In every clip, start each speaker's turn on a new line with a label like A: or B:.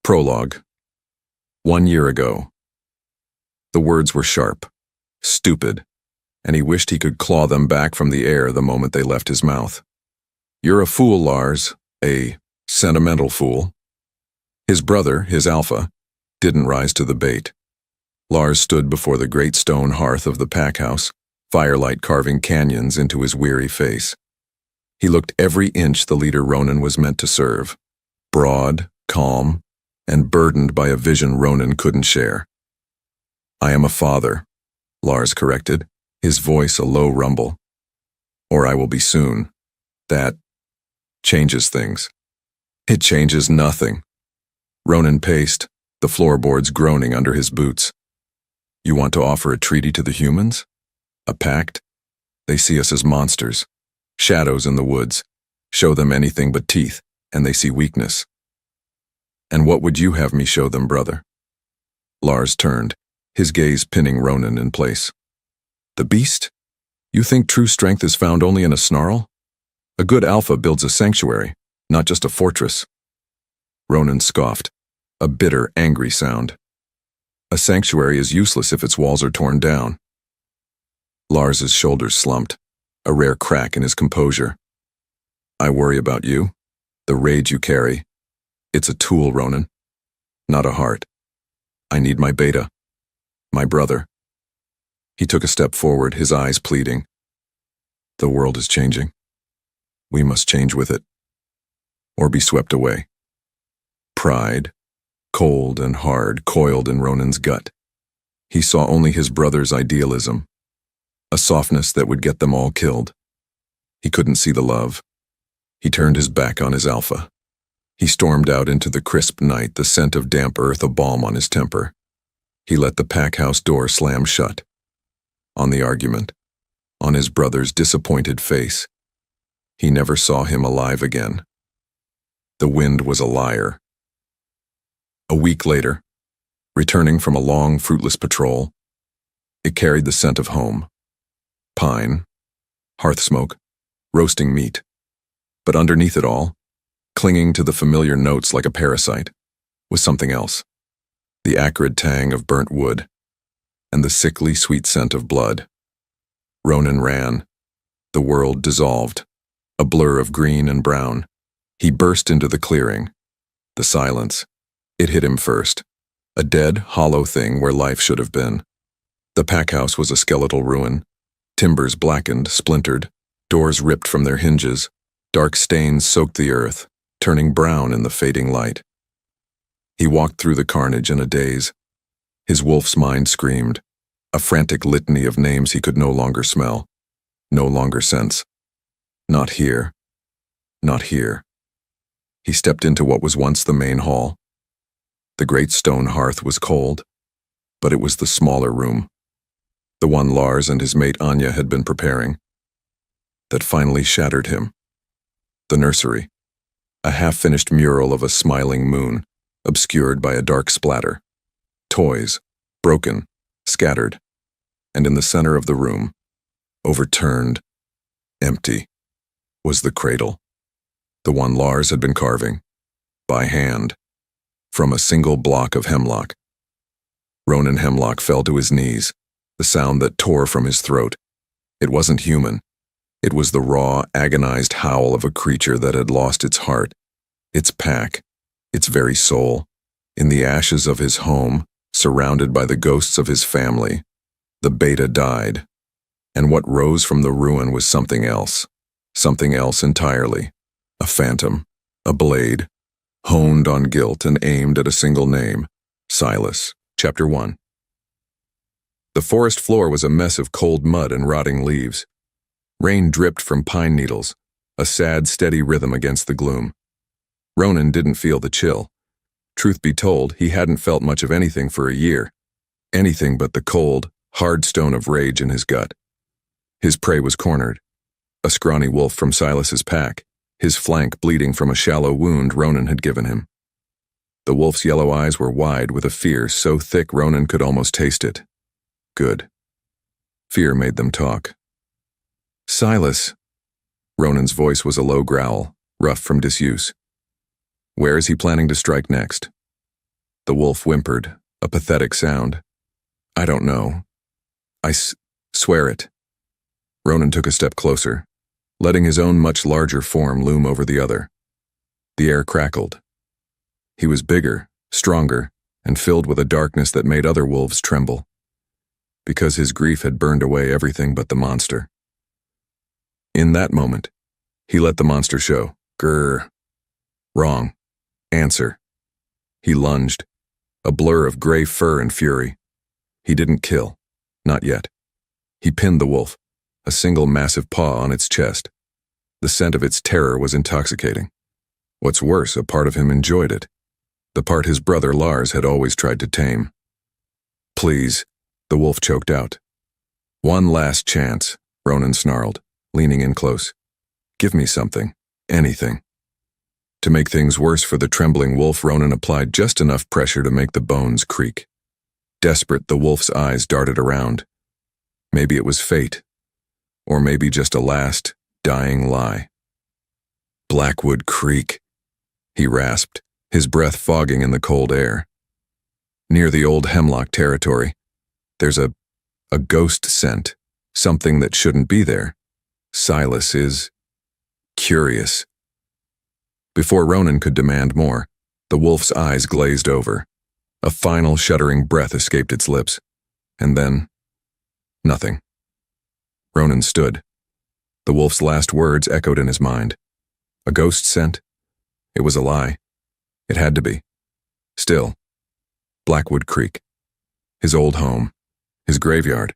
A: Prologue. 1 year ago. The words were sharp, stupid, and he wished he could claw them back from the air the moment they left his mouth. You're a fool, Lars, a sentimental fool. His brother, his alpha, didn't rise to the bait. Lars stood before the great stone hearth of the pack house, firelight carving canyons into his weary face. He looked every inch the leader Ronan was meant to serve, broad, calm, and burdened by a vision Ronan couldn't share. I am a father, Lars corrected, his voice a low rumble. Or I will be soon. That changes things. It changes nothing. Ronan paced, the floorboards groaning under his boots. You want to offer a treaty to the humans? A pact? They see us as monsters, shadows in the woods. Show them anything but teeth, and they see weakness. And what would you have me show them, brother? Lars turned, his gaze pinning Ronan in place. The beast? You think true strength is found only in a snarl? A good alpha builds a sanctuary, not just a fortress. Ronan scoffed, a bitter, angry sound. A sanctuary is useless if its walls are torn down. Lars's shoulders slumped, a rare crack in his composure. I worry about you, the rage you carry. It's a tool, Ronan, not a heart. I need my beta, my brother. He took a step forward, his eyes pleading. The world is changing. We must change with it, or be swept away. Pride, cold and hard, coiled in Ronan's gut. He saw only his brother's idealism, a softness that would get them all killed. He couldn't see the love. He turned his back on his alpha. He stormed out into the crisp night, the scent of damp earth a balm on his temper. He let the pack house door slam shut. On the argument, on his brother's disappointed face, he never saw him alive again. The wind was a liar. A week later, returning from a long, fruitless patrol, it carried the scent of home. Pine, hearth smoke, roasting meat. But underneath it all, clinging to the familiar notes like a parasite, was something else. The acrid tang of burnt wood, and the sickly sweet scent of blood. Ronan ran. The world dissolved, a blur of green and brown. He burst into the clearing. The silence. It hit him first. A dead, hollow thing where life should have been. The pack house was a skeletal ruin. Timbers blackened, splintered, doors ripped from their hinges. Dark stains soaked the earth, turning brown in the fading light. He walked through the carnage in a daze. His wolf's mind screamed, a frantic litany of names he could no longer smell, no longer sense. Not here. Not here. He stepped into what was once the main hall. The great stone hearth was cold, but it was the smaller room, the one Lars and his mate Anya had been preparing, that finally shattered him. The nursery, a half-finished mural of a smiling moon, obscured by a dark splatter. Toys, broken, scattered, and in the center of the room, overturned, empty, was the cradle, the one Lars had been carving, by hand, from a single block of hemlock. Ronan Hemlock fell to his knees, the sound that tore from his throat. It wasn't human. It was the raw, agonized howl of a creature that had lost its heart, its pack, its very soul. In the ashes of his home, surrounded by the ghosts of his family, the beta died. And what rose from the ruin was something else entirely. A phantom, a blade, honed on guilt and aimed at a single name, Silas. Chapter 1. The forest floor was a mess of cold mud and rotting leaves. Rain dripped from pine needles, a sad, steady rhythm against the gloom. Ronan didn't feel the chill. Truth be told, he hadn't felt much of anything for a year. Anything but the cold, hard stone of rage in his gut. His prey was cornered. A scrawny wolf from Silas's pack, his flank bleeding from a shallow wound Ronan had given him. The wolf's yellow eyes were wide with a fear so thick Ronan could almost taste it. Good. Fear made them talk. Silas. Ronan's voice was a low growl, rough from disuse. Where is he planning to strike next? The wolf whimpered, a pathetic sound. I don't know. I swear it. Ronan took a step closer, letting his own much larger form loom over the other. The air crackled. He was bigger, stronger, and filled with a darkness that made other wolves tremble, because his grief had burned away everything but the monster. In that moment, he let the monster show. Grrr. Wrong. Answer. He lunged, a blur of gray fur and fury. He didn't kill. Not yet. He pinned the wolf, a single massive paw on its chest. The scent of its terror was intoxicating. What's worse, a part of him enjoyed it. The part his brother Lars had always tried to tame. Please, the wolf choked out. One last chance, Ronan snarled, leaning in close. Give me something, anything. To make things worse for the trembling wolf, Ronan applied just enough pressure to make the bones creak. Desperate, the wolf's eyes darted around. Maybe it was fate, or maybe just a last, dying lie. Blackwood Creek, he rasped, his breath fogging in the cold air. Near the old hemlock territory, there's a ghost scent, something that shouldn't be there. Silas is curious. Before Ronan could demand more, the wolf's eyes glazed over. A final shuddering breath escaped its lips, and then nothing. Ronan stood. The wolf's last words echoed in his mind. A ghost scent? It was a lie. It had to be. Still, Blackwood Creek. His old home. His graveyard.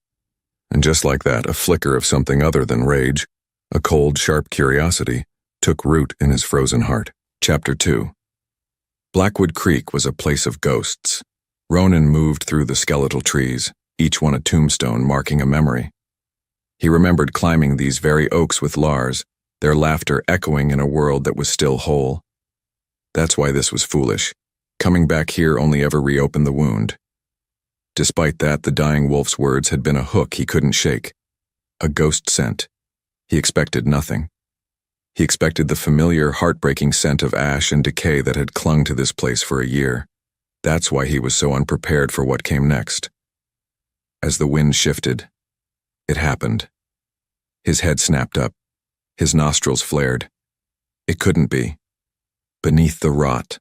A: And just like that, a flicker of something other than rage, a cold, sharp curiosity, took root in his frozen heart. Chapter 2. Blackwood Creek was a place of ghosts. Ronan moved through the skeletal trees, each one a tombstone marking a memory. He remembered climbing these very oaks with Lars, their laughter echoing in a world that was still whole. That's why this was foolish. Coming back here only ever reopened the wound. Despite that, the dying wolf's words had been a hook he couldn't shake. A ghost scent. He expected nothing. He expected the familiar, heartbreaking scent of ash and decay that had clung to this place for a year. That's why he was so unprepared for what came next. As the wind shifted, it happened. His head snapped up. His nostrils flared. It couldn't be. Beneath the rot,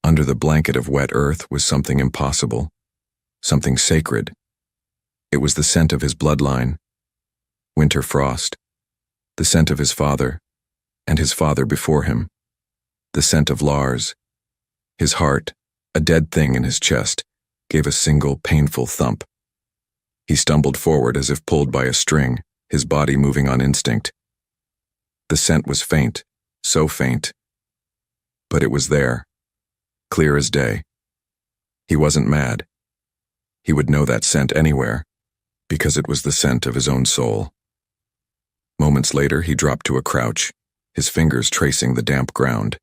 A: under the blanket of wet earth, was something impossible, something sacred. It was the scent of his bloodline, winter frost, the scent of his father, and his father before him, the scent of Lars. His heart, a dead thing in his chest, gave a single painful thump. He stumbled forward as if pulled by a string, his body moving on instinct. The scent was faint, so faint. But it was there, clear as day. He wasn't mad. He would know that scent anywhere, because it was the scent of his own soul. Moments later, he dropped to a crouch, his fingers tracing the damp ground.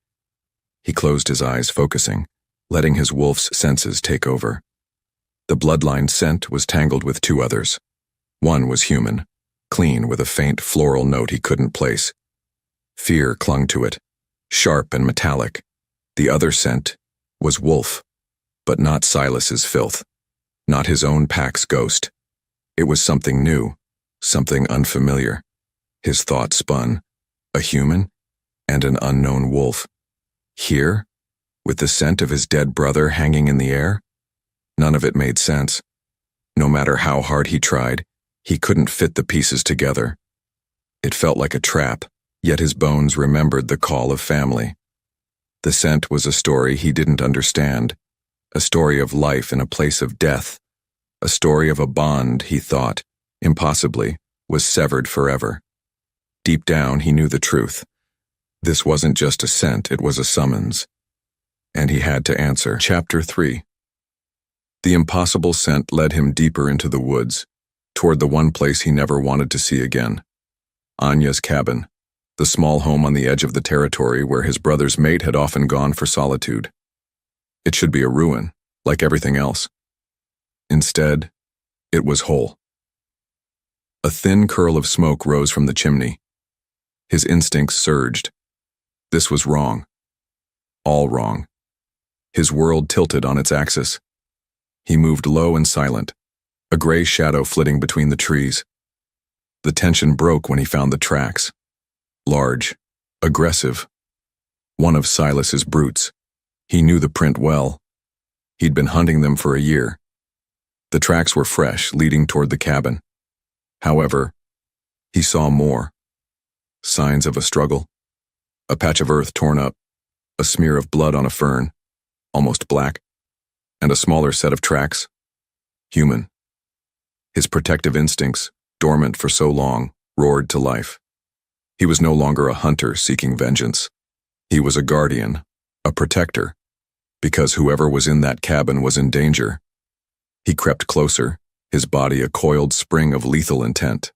A: He closed his eyes, focusing, letting his wolf's senses take over. The bloodline scent was tangled with two others. One was human, clean with a faint floral note he couldn't place. Fear clung to it, sharp and metallic. The other scent was wolf, but not Silas's filth, not his own pack's ghost. It was something new, something unfamiliar. His thought spun. A human and an unknown wolf. Here, with the scent of his dead brother hanging in the air? None of it made sense. No matter how hard he tried, he couldn't fit the pieces together. It felt like a trap, yet his bones remembered the call of family. The scent was a story he didn't understand, a story of life in a place of death, a story of a bond he thought, impossibly, was severed forever. Deep down, he knew the truth. This wasn't just a scent, it was a summons. And he had to answer. Chapter 3. The impossible scent led him deeper into the woods, toward the one place he never wanted to see again. Anya's cabin, the small home on the edge of the territory where his brother's mate had often gone for solitude. It should be a ruin, like everything else. Instead, it was whole. A thin curl of smoke rose from the chimney. His instincts surged. This was wrong. All wrong. His world tilted on its axis. He moved low and silent, a gray shadow flitting between the trees. The tension broke when he found the tracks. Large, aggressive. One of Silas's brutes. He knew the print well. He'd been hunting them for a year. The tracks were fresh, leading toward the cabin. However, he saw more. Signs of a struggle. A patch of earth torn up, a smear of blood on a fern, almost black, and a smaller set of tracks. Human. His protective instincts, dormant for so long, roared to life. He was no longer a hunter seeking vengeance. He was a guardian, a protector, because whoever was in that cabin was in danger. He crept closer, his body a coiled spring of lethal intent.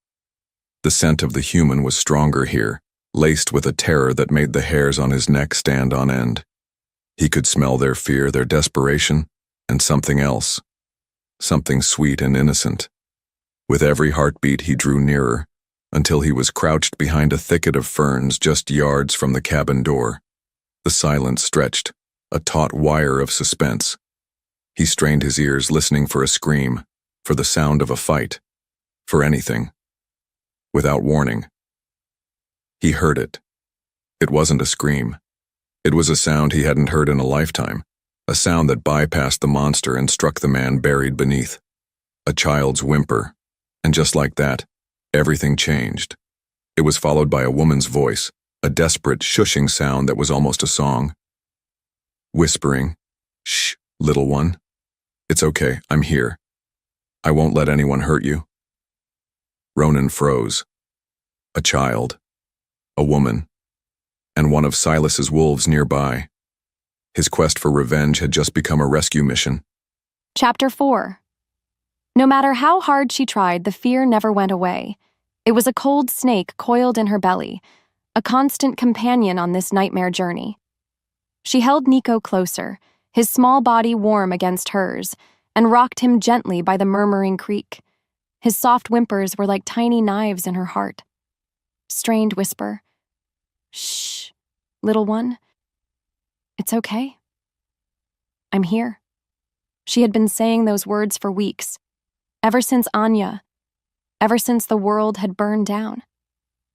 A: The scent of the human was stronger here, laced with a terror that made the hairs on his neck stand on end. He could smell their fear, their desperation, and something else. Something sweet and innocent. With every heartbeat he drew nearer, until he was crouched behind a thicket of ferns just yards from the cabin door. The silence stretched, a taut wire of suspense. He strained his ears, listening for a scream, for the sound of a fight, for anything. Without warning, he heard it. It wasn't a scream. It was a sound he hadn't heard in a lifetime, a sound that bypassed the monster and struck the man buried beneath. A child's whimper, and just like that, everything changed. It was followed by a woman's voice, a desperate shushing sound that was almost a song. Whispering, "Shh, little one. It's okay, I'm here. I won't let anyone hurt you." Ronan froze. A child, a woman, and one of Silas's wolves nearby. His quest for revenge had just become a rescue mission.
B: Chapter 4. No matter how hard she tried, the fear never went away. It was a cold snake coiled in her belly, a constant companion on this nightmare journey. She held Nico closer, his small body warm against hers, and rocked him gently by the murmuring creek. His soft whimpers were like tiny knives in her heart. Strained whisper, "Shh, little one. It's okay. I'm here." She had been saying those words for weeks, ever since Anya, ever since the world had burned down.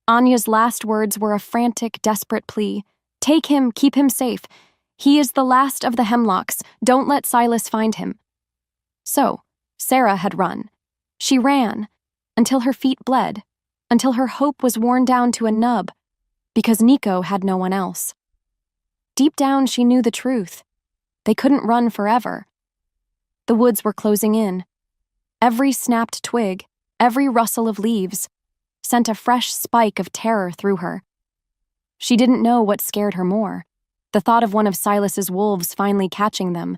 B: Anya's last words were a frantic, desperate plea. "Take him, keep him safe. He is the last of the Hemlocks. Don't let Silas find him." So, Sarah had run. She ran, until her feet bled, until her hope was worn down to a nub, because Nico had no one else. Deep down, she knew the truth. They couldn't run forever. The woods were closing in. Every snapped twig, every rustle of leaves, sent a fresh spike of terror through her. She didn't know what scared her more, the thought of one of Silas's wolves finally catching them,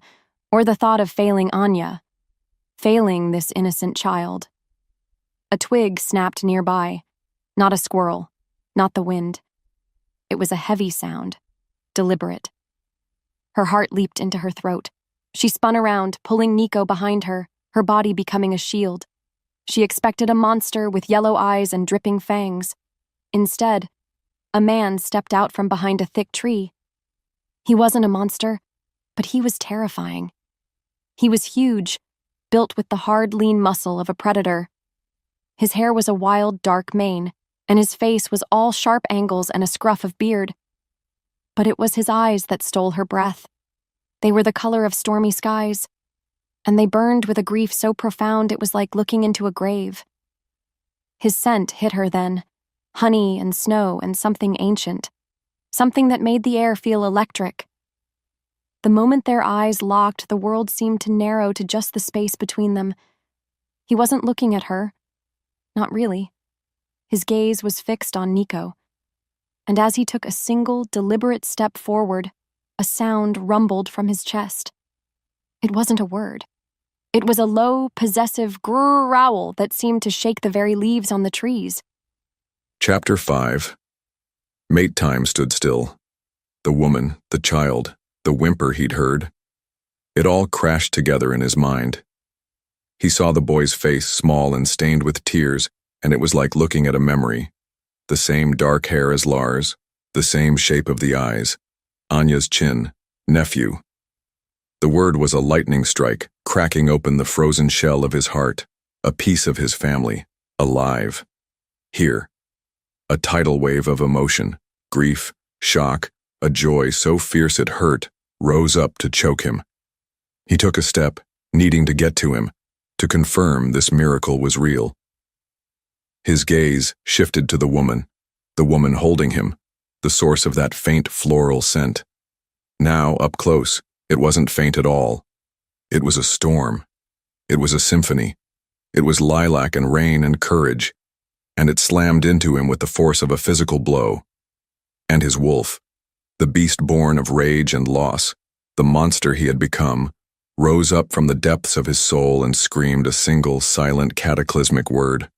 B: or the thought of failing Anya, failing this innocent child. A twig snapped nearby, not a squirrel, not the wind. It was a heavy sound, deliberate. Her heart leaped into her throat. She spun around, pulling Nico behind her, her body becoming a shield. She expected a monster with yellow eyes and dripping fangs. Instead, a man stepped out from behind a thick tree. He wasn't a monster, but he was terrifying. He was huge, built with the hard, lean muscle of a predator. His hair was a wild, dark mane, and his face was all sharp angles and a scruff of beard. But it was his eyes that stole her breath. They were the color of stormy skies, and they burned with a grief so profound it was like looking into a grave. His scent hit her then, honey and snow and something ancient, something that made the air feel electric. The moment their eyes locked, the world seemed to narrow to just the space between them. He wasn't looking at her. Not really. His gaze was fixed on Nico. And as he took a single, deliberate step forward, a sound rumbled from his chest. It wasn't a word. It was a low, possessive growl that seemed to shake the very leaves on the trees.
A: Chapter 5. Mate time stood still. The woman, the child, the whimper he'd heard. It all crashed together in his mind. He saw the boy's face, small and stained with tears, and it was like looking at a memory. The same dark hair as Lars, the same shape of the eyes, Anya's chin, nephew. The word was a lightning strike, cracking open the frozen shell of his heart, a piece of his family, alive. Here. A tidal wave of emotion, grief, shock, a joy so fierce it hurt, rose up to choke him. He took a step, needing to get to him, to confirm this miracle was real. His gaze shifted to the woman holding him, the source of that faint floral scent. Now, up close, it wasn't faint at all. It was a storm. It was a symphony. It was lilac and rain and courage, and it slammed into him with the force of a physical blow. And his wolf, the beast born of rage and loss, the monster he had become, rose up from the depths of his soul and screamed a single, silent, cataclysmic word.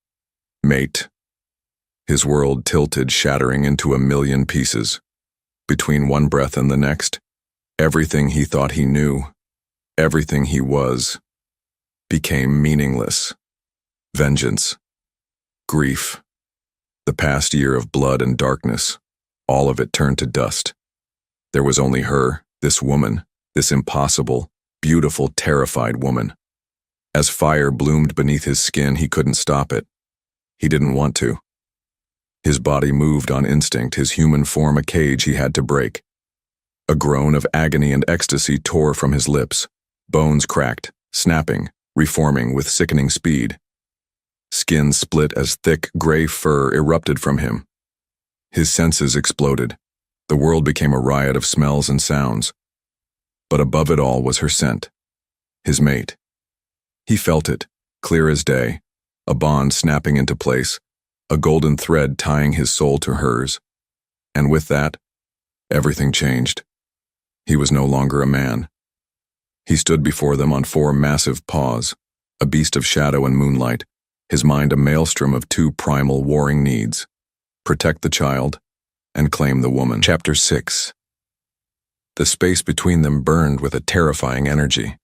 A: Mate. His world tilted, shattering into a million pieces. Between one breath and the next, everything he thought he knew, everything he was, became meaningless. Vengeance. Grief. The past year of blood and darkness, all of it turned to dust. There was only her, this woman, this impossible, beautiful, terrified woman. As fire bloomed beneath his skin, he couldn't stop it. He didn't want to. His body moved on instinct, his human form a cage he had to break. A groan of agony and ecstasy tore from his lips, bones cracked, snapping, reforming with sickening speed. Skin split as thick, gray fur erupted from him. His senses exploded. The world became a riot of smells and sounds. But above it all was her scent. His mate. He felt it, clear as day, a bond snapping into place, a golden thread tying his soul to hers. And with that, everything changed. He was no longer a man. He stood before them on four massive paws, a beast of shadow and moonlight, his mind a maelstrom of two primal warring needs: protect the child and claim the woman. Chapter 6. The space between them burned with a terrifying energy.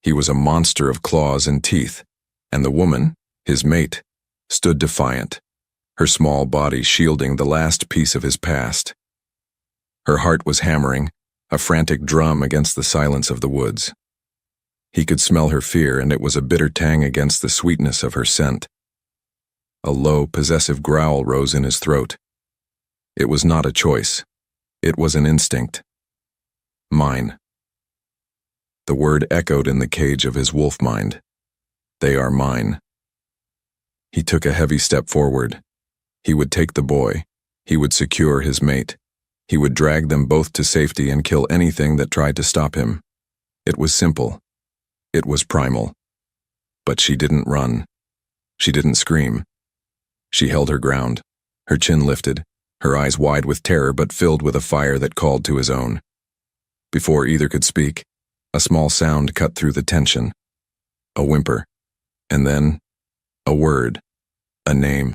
A: He was a monster of claws and teeth, and the woman, his mate, stood defiant, her small body shielding the last piece of his past. Her heart was hammering, a frantic drum against the silence of the woods. He could smell her fear, and it was a bitter tang against the sweetness of her scent. A low, possessive growl rose in his throat. It was not a choice. It was an instinct. Mine. The word echoed in the cage of his wolf mind. They are mine. He took a heavy step forward. He would take the boy. He would secure his mate. He would drag them both to safety and kill anything that tried to stop him. It was simple. It was primal. But she didn't run. She didn't scream. She held her ground, her chin lifted, her eyes wide with terror but filled with a fire that called to his own. Before either could speak, a small sound cut through the tension. A whimper. And then, a word. A name.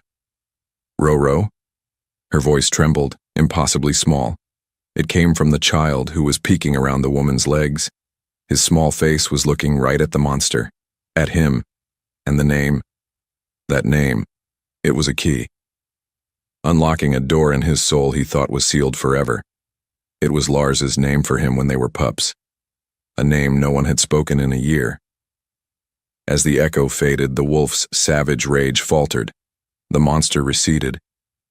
A: Roro? Her voice trembled, impossibly small. It came from the child who was peeking around the woman's legs. His small face was looking right at the monster, at him, and the name. That name. It was a key. Unlocking a door in his soul he thought was sealed forever. It was Lars's name for him when they were pups. A name no one had spoken in a year. As the echo faded, the wolf's savage rage faltered. The monster receded,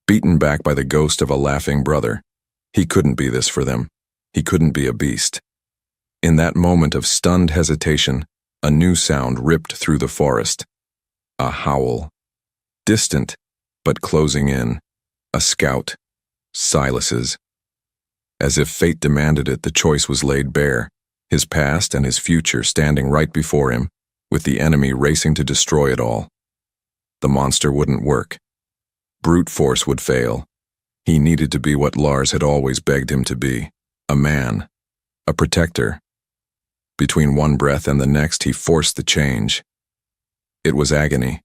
A: beaten back by the ghost of a laughing brother. He couldn't be this for them. He couldn't be a beast. In that moment of stunned hesitation, a new sound ripped through the forest. A howl. Distant, but closing in. A scout. Silas's. As if fate demanded it, the choice was laid bare, his past and his future standing right before him, with the enemy racing to destroy it all. The monster wouldn't work. Brute force would fail. He needed to be what Lars had always begged him to be, a man, a protector. Between one breath and the next, he forced the change. It was agony,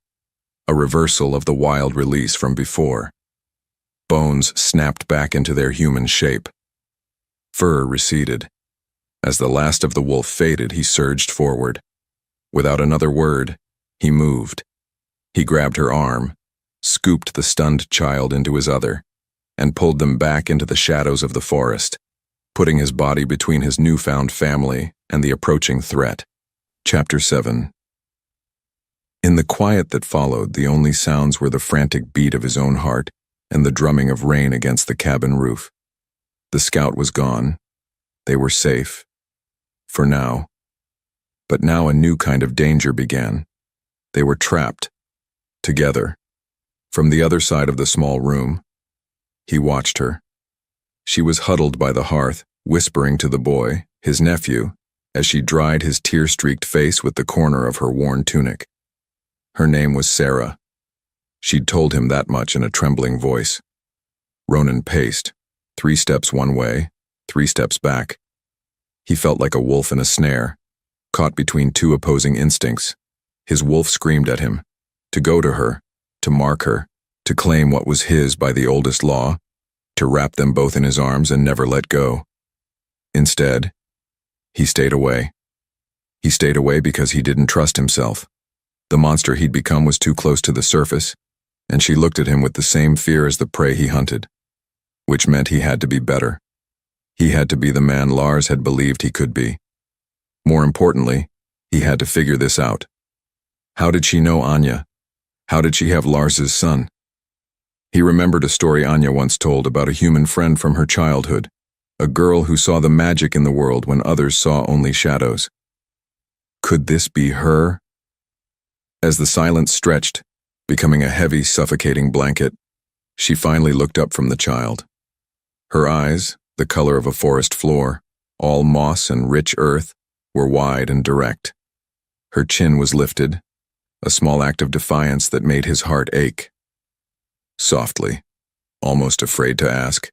A: a reversal of the wild release from before. Bones snapped back into their human shape. Fur receded. As the last of the wolf faded, he surged forward. Without another word, he moved. He grabbed her arm, scooped the stunned child into his other, and pulled them back into the shadows of the forest. putting his body between his newfound family and the approaching threat. Chapter 7. In the quiet that followed, the only sounds were the frantic beat of his own heart and the drumming of rain against the cabin roof. The scout was gone. They were safe. For now. But now a new kind of danger began. They were trapped. Together. From the other side of the small room, he watched her. She was huddled by the hearth, whispering to the boy, his nephew, as she dried his tear-streaked face with the corner of her worn tunic. Her name was Sarah. She'd told him that much in a trembling voice. Ronan paced, 3 steps one way, 3 steps back. He felt like a wolf in a snare, caught between 2 opposing instincts. His wolf screamed at him, to go to her, to mark her, to claim what was his by the oldest law, to wrap them both in his arms and never let go. Instead, he stayed away. He stayed away because he didn't trust himself. The monster he'd become was too close to the surface, and she looked at him with the same fear as the prey he hunted, which meant he had to be better. He had to be the man Lars had believed he could be. More importantly, he had to figure this out. How did she know Anya? How did she have Lars's son? He remembered a story Anya once told about a human friend from her childhood, a girl who saw the magic in the world when others saw only shadows. Could this be her? As the silence stretched, becoming a heavy, suffocating blanket, she finally looked up from the child. Her eyes, the color of a forest floor, all moss and rich earth, were wide and direct. Her chin was lifted, a small act of defiance that made his heart ache. Softly, almost afraid to ask,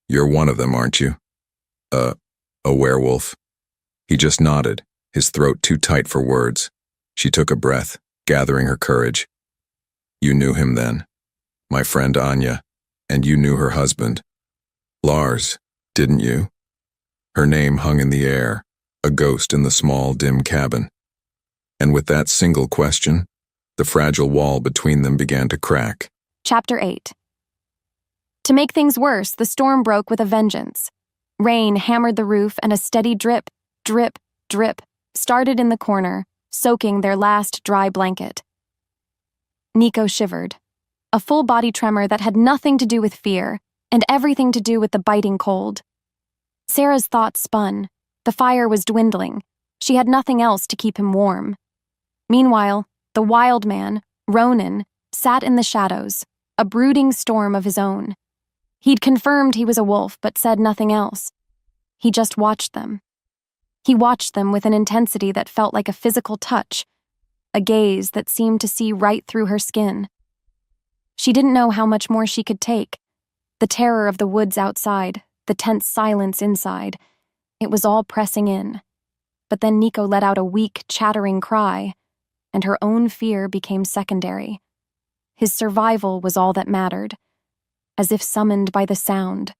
A: "You're one of them, aren't you? A werewolf?" He just nodded, his throat too tight for words. She took a breath, gathering her courage. "You knew him then, my friend Anya, and you knew her husband, Lars, didn't you?" Her name hung in the air, a ghost in the small, dim cabin. And with that single question, the fragile wall between them began to crack.
B: Chapter 8. To make things worse, the storm broke with a vengeance. Rain hammered the roof and a steady drip, drip, drip started in the corner, soaking their last dry blanket. Nico shivered, a full-body tremor that had nothing to do with fear and everything to do with the biting cold. Sarah's thoughts spun. The fire was dwindling. She had nothing else to keep him warm. Meanwhile, the wild man, Ronan, sat in the shadows, a brooding storm of his own. He'd confirmed he was a wolf, but said nothing else. He just watched them. He watched them with an intensity that felt like a physical touch, a gaze that seemed to see right through her skin. She didn't know how much more she could take. The terror of the woods outside, the tense silence inside, it was all pressing in. But then Nico let out a weak, chattering cry, and her own fear became secondary. His survival was all that mattered. As if summoned by the sound,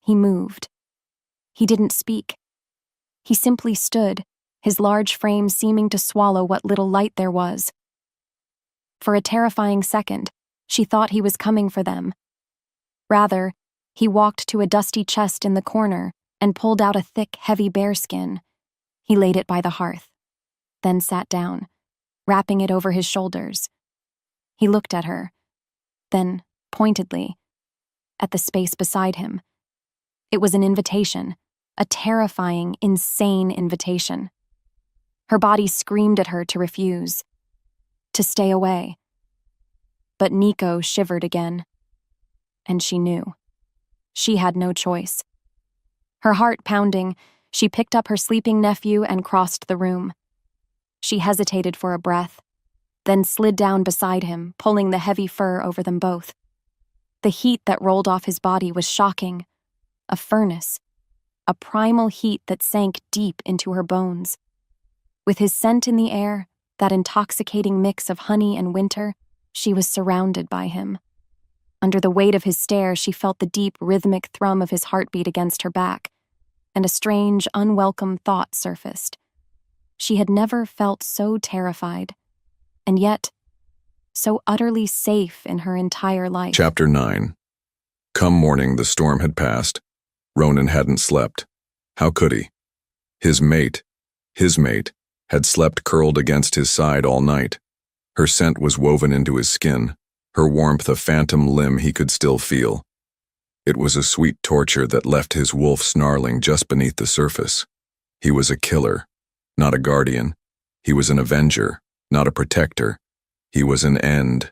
B: he moved. He didn't speak. He simply stood, his large frame seeming to swallow what little light there was. For a terrifying second, she thought he was coming for them. Rather, he walked to a dusty chest in the corner and pulled out a thick, heavy bearskin. He laid it by the hearth, then sat down, wrapping it over his shoulders. He looked at her, then, pointedly, at the space beside him. It was an invitation, a terrifying, insane invitation. Her body screamed at her to refuse, to stay away. But Nico shivered again, and she knew. She had no choice. Her heart pounding, she picked up her sleeping nephew and crossed the room. She hesitated for a breath, then slid down beside him, pulling the heavy fur over them both. The heat that rolled off his body was shocking, a furnace, a primal heat that sank deep into her bones. With his scent in the air, that intoxicating mix of honey and winter, she was surrounded by him. Under the weight of his stare, she felt the deep, rhythmic thrum of his heartbeat against her back, and a strange, unwelcome thought surfaced. She had never felt so terrified, and yet so utterly safe in her entire life.
A: Chapter 9. Come morning, the storm had passed. Ronan hadn't slept. How could he? His mate, had slept curled against his side all night. Her scent was woven into his skin, her warmth a phantom limb he could still feel. It was a sweet torture that left his wolf snarling just beneath the surface. He was a killer, not a guardian. He was an avenger, not a protector. He was an end,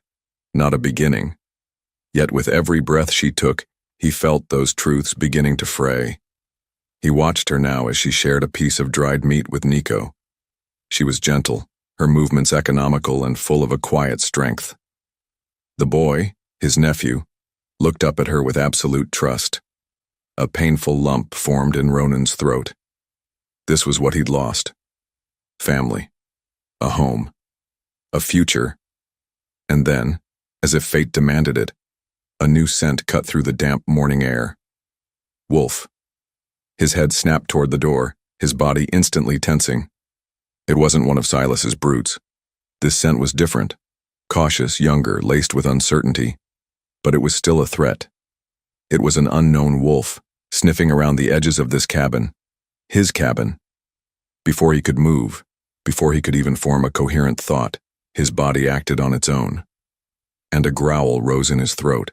A: not a beginning. Yet with every breath she took, he felt those truths beginning to fray. He watched her now as she shared a piece of dried meat with Nico. She was gentle, her movements economical and full of a quiet strength. The boy, his nephew, looked up at her with absolute trust. A painful lump formed in Ronan's throat. This was what he'd lost. Family, a home, a future. And then, as if fate demanded it, a new scent cut through the damp morning air. Wolf. His head snapped toward the door, his body instantly tensing. It wasn't one of Silas's brutes. This scent was different, cautious, younger, laced with uncertainty. But it was still a threat. It was an unknown wolf, sniffing around the edges of this cabin. His cabin. Before he could move, before he could even form a coherent thought, his body acted on its own. And a growl rose in his throat.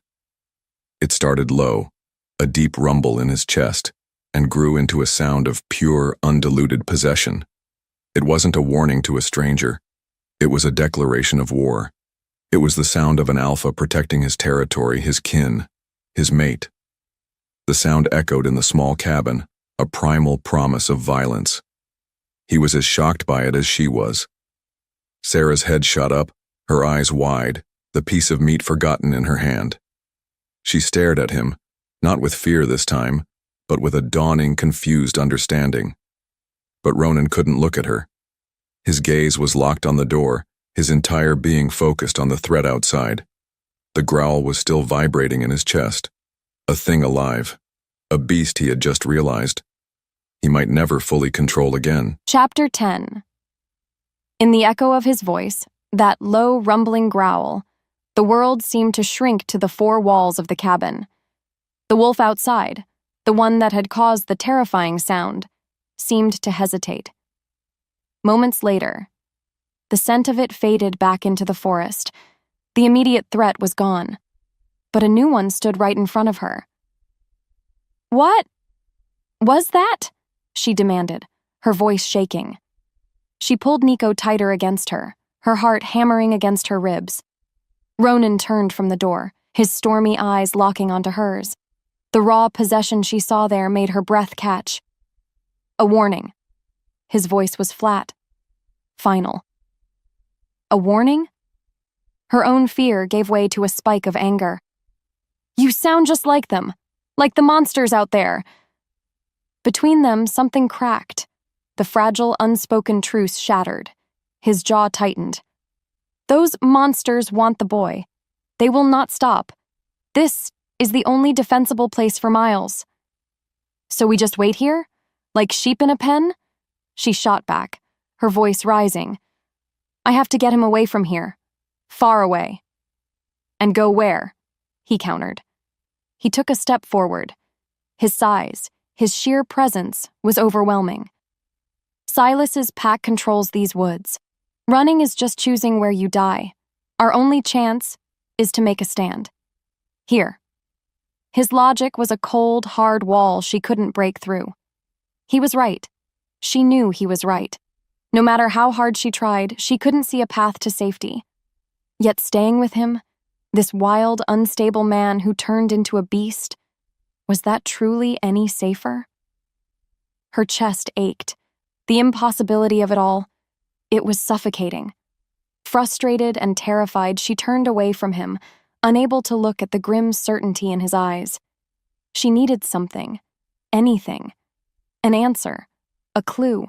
A: It started low, a deep rumble in his chest, and grew into a sound of pure, undiluted possession. It wasn't a warning to a stranger. It was a declaration of war. It was the sound of an alpha protecting his territory, his kin, his mate. The sound echoed in the small cabin, a primal promise of violence. He was as shocked by it as she was. Sarah's head shot up, her eyes wide, the piece of meat forgotten in her hand. She stared at him, not with fear this time, but with a dawning, confused understanding. But Ronan couldn't look at her. His gaze was locked on the door, his entire being focused on the threat outside. The growl was still vibrating in his chest. A thing alive. A beast he had just realized. He might never fully control again.
B: Chapter 10. In the echo of his voice, that low, rumbling growl, the world seemed to shrink to the four walls of the cabin. The wolf outside, the one that had caused the terrifying sound, seemed to hesitate. Moments later, the scent of it faded back into the forest. The immediate threat was gone, but a new one stood right in front of her. "What was that?" she demanded, her voice shaking. She pulled Nico tighter against her, her heart hammering against her ribs. Ronan turned from the door, his stormy eyes locking onto hers. The raw possession she saw there made her breath catch. A warning. His voice was flat, final. A warning? Her own fear gave way to a spike of anger. "You sound just like them, like the monsters out there." Between them, something cracked. The fragile, unspoken truce shattered. His jaw tightened. "Those monsters want the boy. They will not stop. This is the only defensible place for Miles. So we just wait here? Like sheep in a pen?" She shot back, her voice rising. "I have to get him away from here. Far away." "And go where?" he countered. He took a step forward. His size, his sheer presence, was overwhelming. "Silas's pack controls these woods. Running is just choosing where you die. Our only chance is to make a stand. Here." His logic was a cold, hard wall she couldn't break through. He was right. She knew he was right. No matter how hard she tried, she couldn't see a path to safety. Yet staying with him, this wild, unstable man who turned into a beast, was that truly any safer? Her chest ached. The impossibility of it all, it was suffocating. Frustrated and terrified, she turned away from him, unable to look at the grim certainty in his eyes. She needed something, anything, an answer, a clue.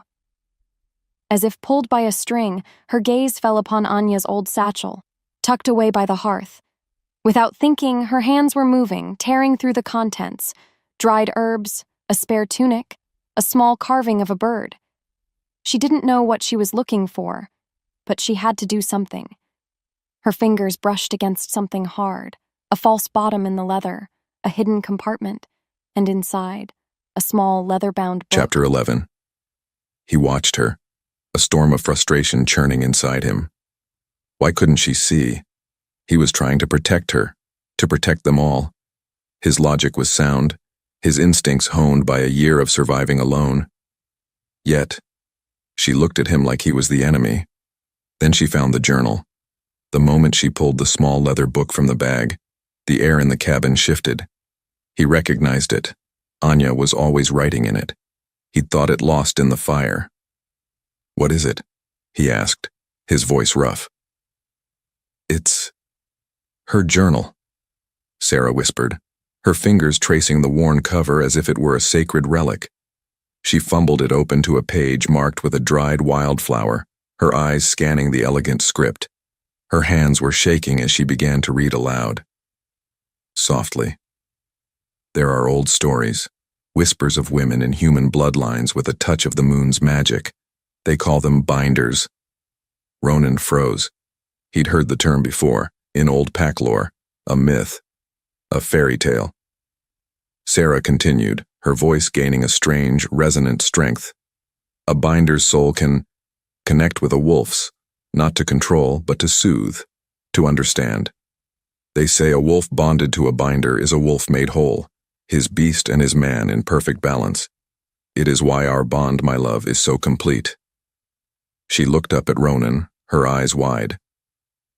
B: As if pulled by a string, her gaze fell upon Anya's old satchel, tucked away by the hearth. Without thinking, her hands were moving, tearing through the contents: dried herbs, a spare tunic, a small carving of a bird. She didn't know what she was looking for, but she had to do something. Her fingers brushed against something hard, a false bottom in the leather, a hidden compartment, and inside, a small leather-bound book.
A: Chapter 11. He watched her, a storm of frustration churning inside him. Why couldn't she see? He was trying to protect her, to protect them all. His logic was sound, his instincts honed by a year of surviving alone. Yet, she looked at him like he was the enemy. Then she found the journal. The moment she pulled the small leather book from the bag, the air in the cabin shifted. He recognized it. Anya was always writing in it. He'd thought it lost in the fire. "What is it?" he asked, his voice rough. "It's her journal," Sarah whispered, her fingers tracing the worn cover as if it were a sacred relic. She fumbled it open to a page marked with a dried wildflower, her eyes scanning the elegant script. Her hands were shaking as she began to read aloud. Softly. "There are old stories, whispers of women in human bloodlines with a touch of the moon's magic. They call them binders." Ronan froze. He'd heard the term before, in old pack lore, a myth, a fairy tale. Sarah continued, her voice gaining a strange, resonant strength. "A binder's soul can connect with a wolf's, not to control, but to soothe, to understand. They say a wolf bonded to a binder is a wolf made whole, his beast and his man in perfect balance. It is why our bond, my love, is so complete." She looked up at Ronan, her eyes wide.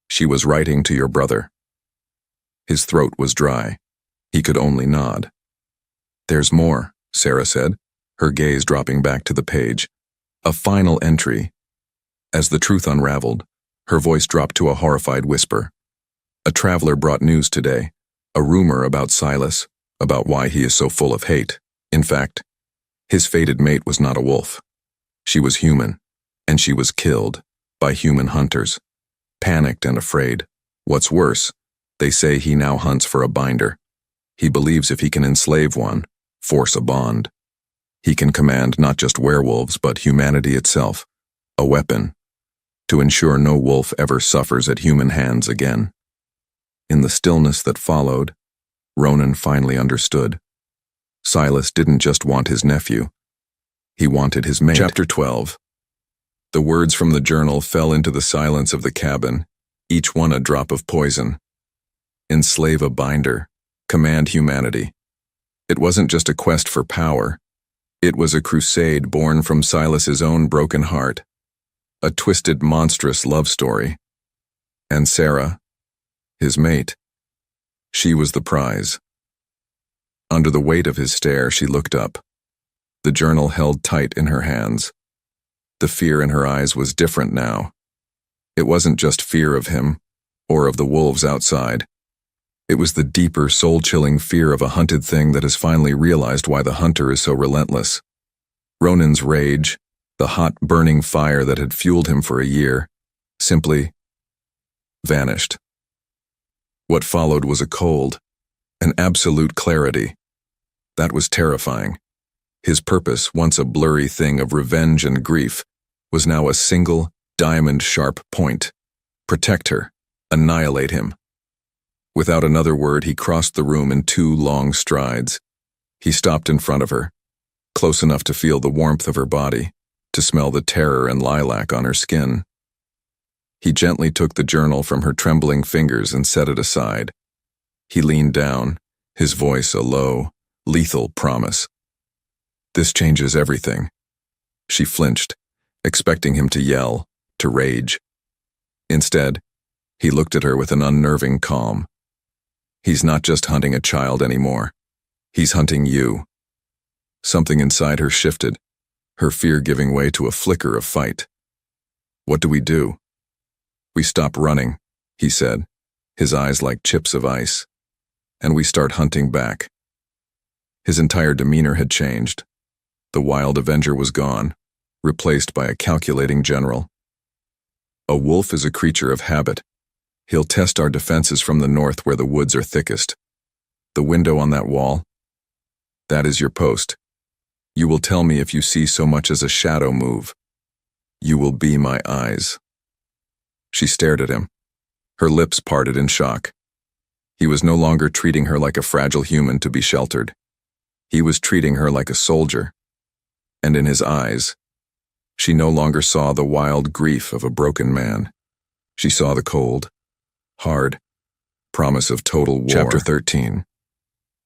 A: "She was writing to your brother." His throat was dry. He could only nod. "There's more," Sarah said, her gaze dropping back to the page. "A final entry." As the truth unraveled, her voice dropped to a horrified whisper. "A traveler brought news today, a rumor about Silas, about why he is so full of hate. In fact, his fated mate was not a wolf. She was human, and she was killed by human hunters. Panicked and afraid. What's worse, they say he now hunts for a binder. He believes if he can enslave one, force a bond, he can command not just werewolves but humanity itself, a weapon, to ensure no wolf ever suffers at human hands again." In the stillness that followed, Ronan finally understood. Silas didn't just want his nephew. He wanted his mate. Chapter 12. The words from the journal fell into the silence of the cabin, each one a drop of poison. Enslave a binder, command humanity. It wasn't just a quest for power. It was a crusade born from Silas's own broken heart. A twisted, monstrous love story. And Sarah, his mate, she was the prize. Under the weight of his stare, she looked up. The journal held tight in her hands. The fear in her eyes was different now. It wasn't just fear of him, or of the wolves outside. It was the deeper, soul-chilling fear of a hunted thing that has finally realized why the hunter is so relentless. Ronan's rage, the hot, burning fire that had fueled him for a year, simply vanished. What followed was a cold, an absolute clarity. That was terrifying. His purpose, once a blurry thing of revenge and grief, was now a single, diamond-sharp point. Protect her, annihilate him. Without another word, he crossed the room in 2 long strides. He stopped in front of her, close enough to feel the warmth of her body, to smell the terror and lilac on her skin. He gently took the journal from her trembling fingers and set it aside. He leaned down, his voice a low, lethal promise. "This changes everything." She flinched, expecting him to yell, to rage. Instead, he looked at her with an unnerving calm. "He's not just hunting a child anymore. He's hunting you." Something inside her shifted, her fear giving way to a flicker of fight. "What do we do?" "We stop running," he said, his eyes like chips of ice. "And we start hunting back." His entire demeanor had changed. The wild avenger was gone, replaced by a calculating general. "A wolf is a creature of habit. He'll test our defenses from the north where the woods are thickest. The window on that wall? That is your post. You will tell me if you see so much as a shadow move. You will be my eyes." She stared at him. Her lips parted in shock. He was no longer treating her like a fragile human to be sheltered. He was treating her like a soldier, and in his eyes, she no longer saw the wild grief of a broken man. She saw the cold, hard promise of total war. Chapter 13.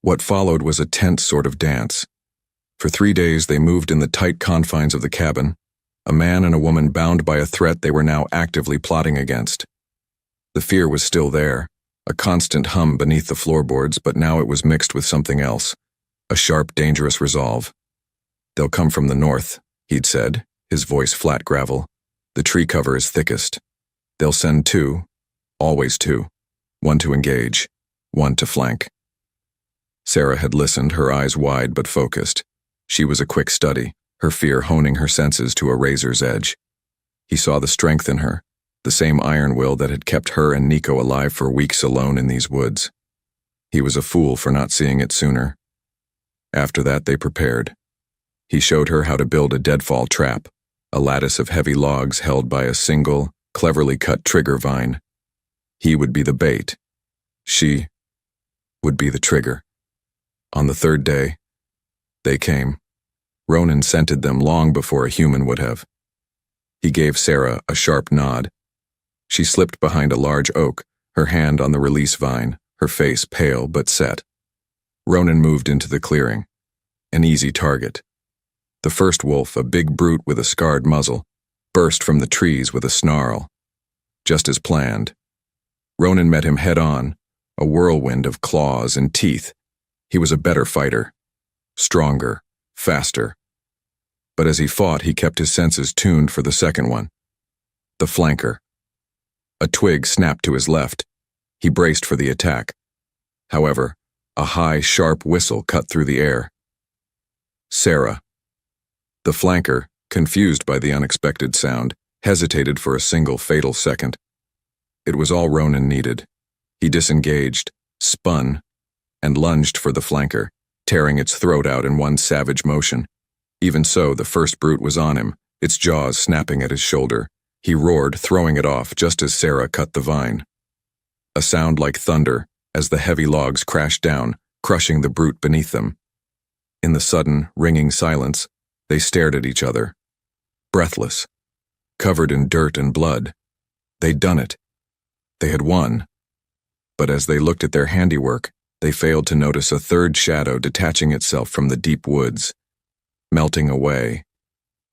A: What followed was a tense sort of dance. For 3 days they moved in the tight confines of the cabin, a man and a woman bound by a threat they were now actively plotting against. The fear was still there, a constant hum beneath the floorboards, but now it was mixed with something else, a sharp, dangerous resolve. "They'll come from the north," he'd said, his voice flat gravel. "The tree cover is thickest. They'll send 2, always 2, one to engage, one to flank." Sarah had listened, her eyes wide but focused. She was a quick study, her fear honing her senses to a razor's edge. He saw the strength in her, the same iron will that had kept her and Nico alive for weeks alone in these woods. He was a fool for not seeing it sooner. After that they prepared. He showed her how to build a deadfall trap, a lattice of heavy logs held by a single, cleverly cut trigger vine. He would be the bait. She would be the trigger. On the 3rd day, they came. Ronan scented them long before a human would have. He gave Sarah a sharp nod. She slipped behind a large oak, her hand on the release vine, her face pale but set. Ronan moved into the clearing, an easy target. The first wolf, a big brute with a scarred muzzle, burst from the trees with a snarl. Just as planned. Ronan met him head-on, a whirlwind of claws and teeth. He was a better fighter, stronger, faster. But as he fought, he kept his senses tuned for the second one, the flanker. A twig snapped to his left. He braced for the attack. However, a high, sharp whistle cut through the air. Sarah. The flanker, confused by the unexpected sound, hesitated for a single fatal second. It was all Ronan needed. He disengaged, spun, and lunged for the flanker, tearing its throat out in one savage motion. Even so, the first brute was on him, its jaws snapping at his shoulder. He roared, throwing it off just as Sarah cut the vine. A sound like thunder as the heavy logs crashed down, crushing the brute beneath them. In the sudden, ringing silence, they stared at each other, breathless, covered in dirt and blood. They'd done it. They had won. But as they looked at their handiwork, they failed to notice a third shadow detaching itself from the deep woods, melting away,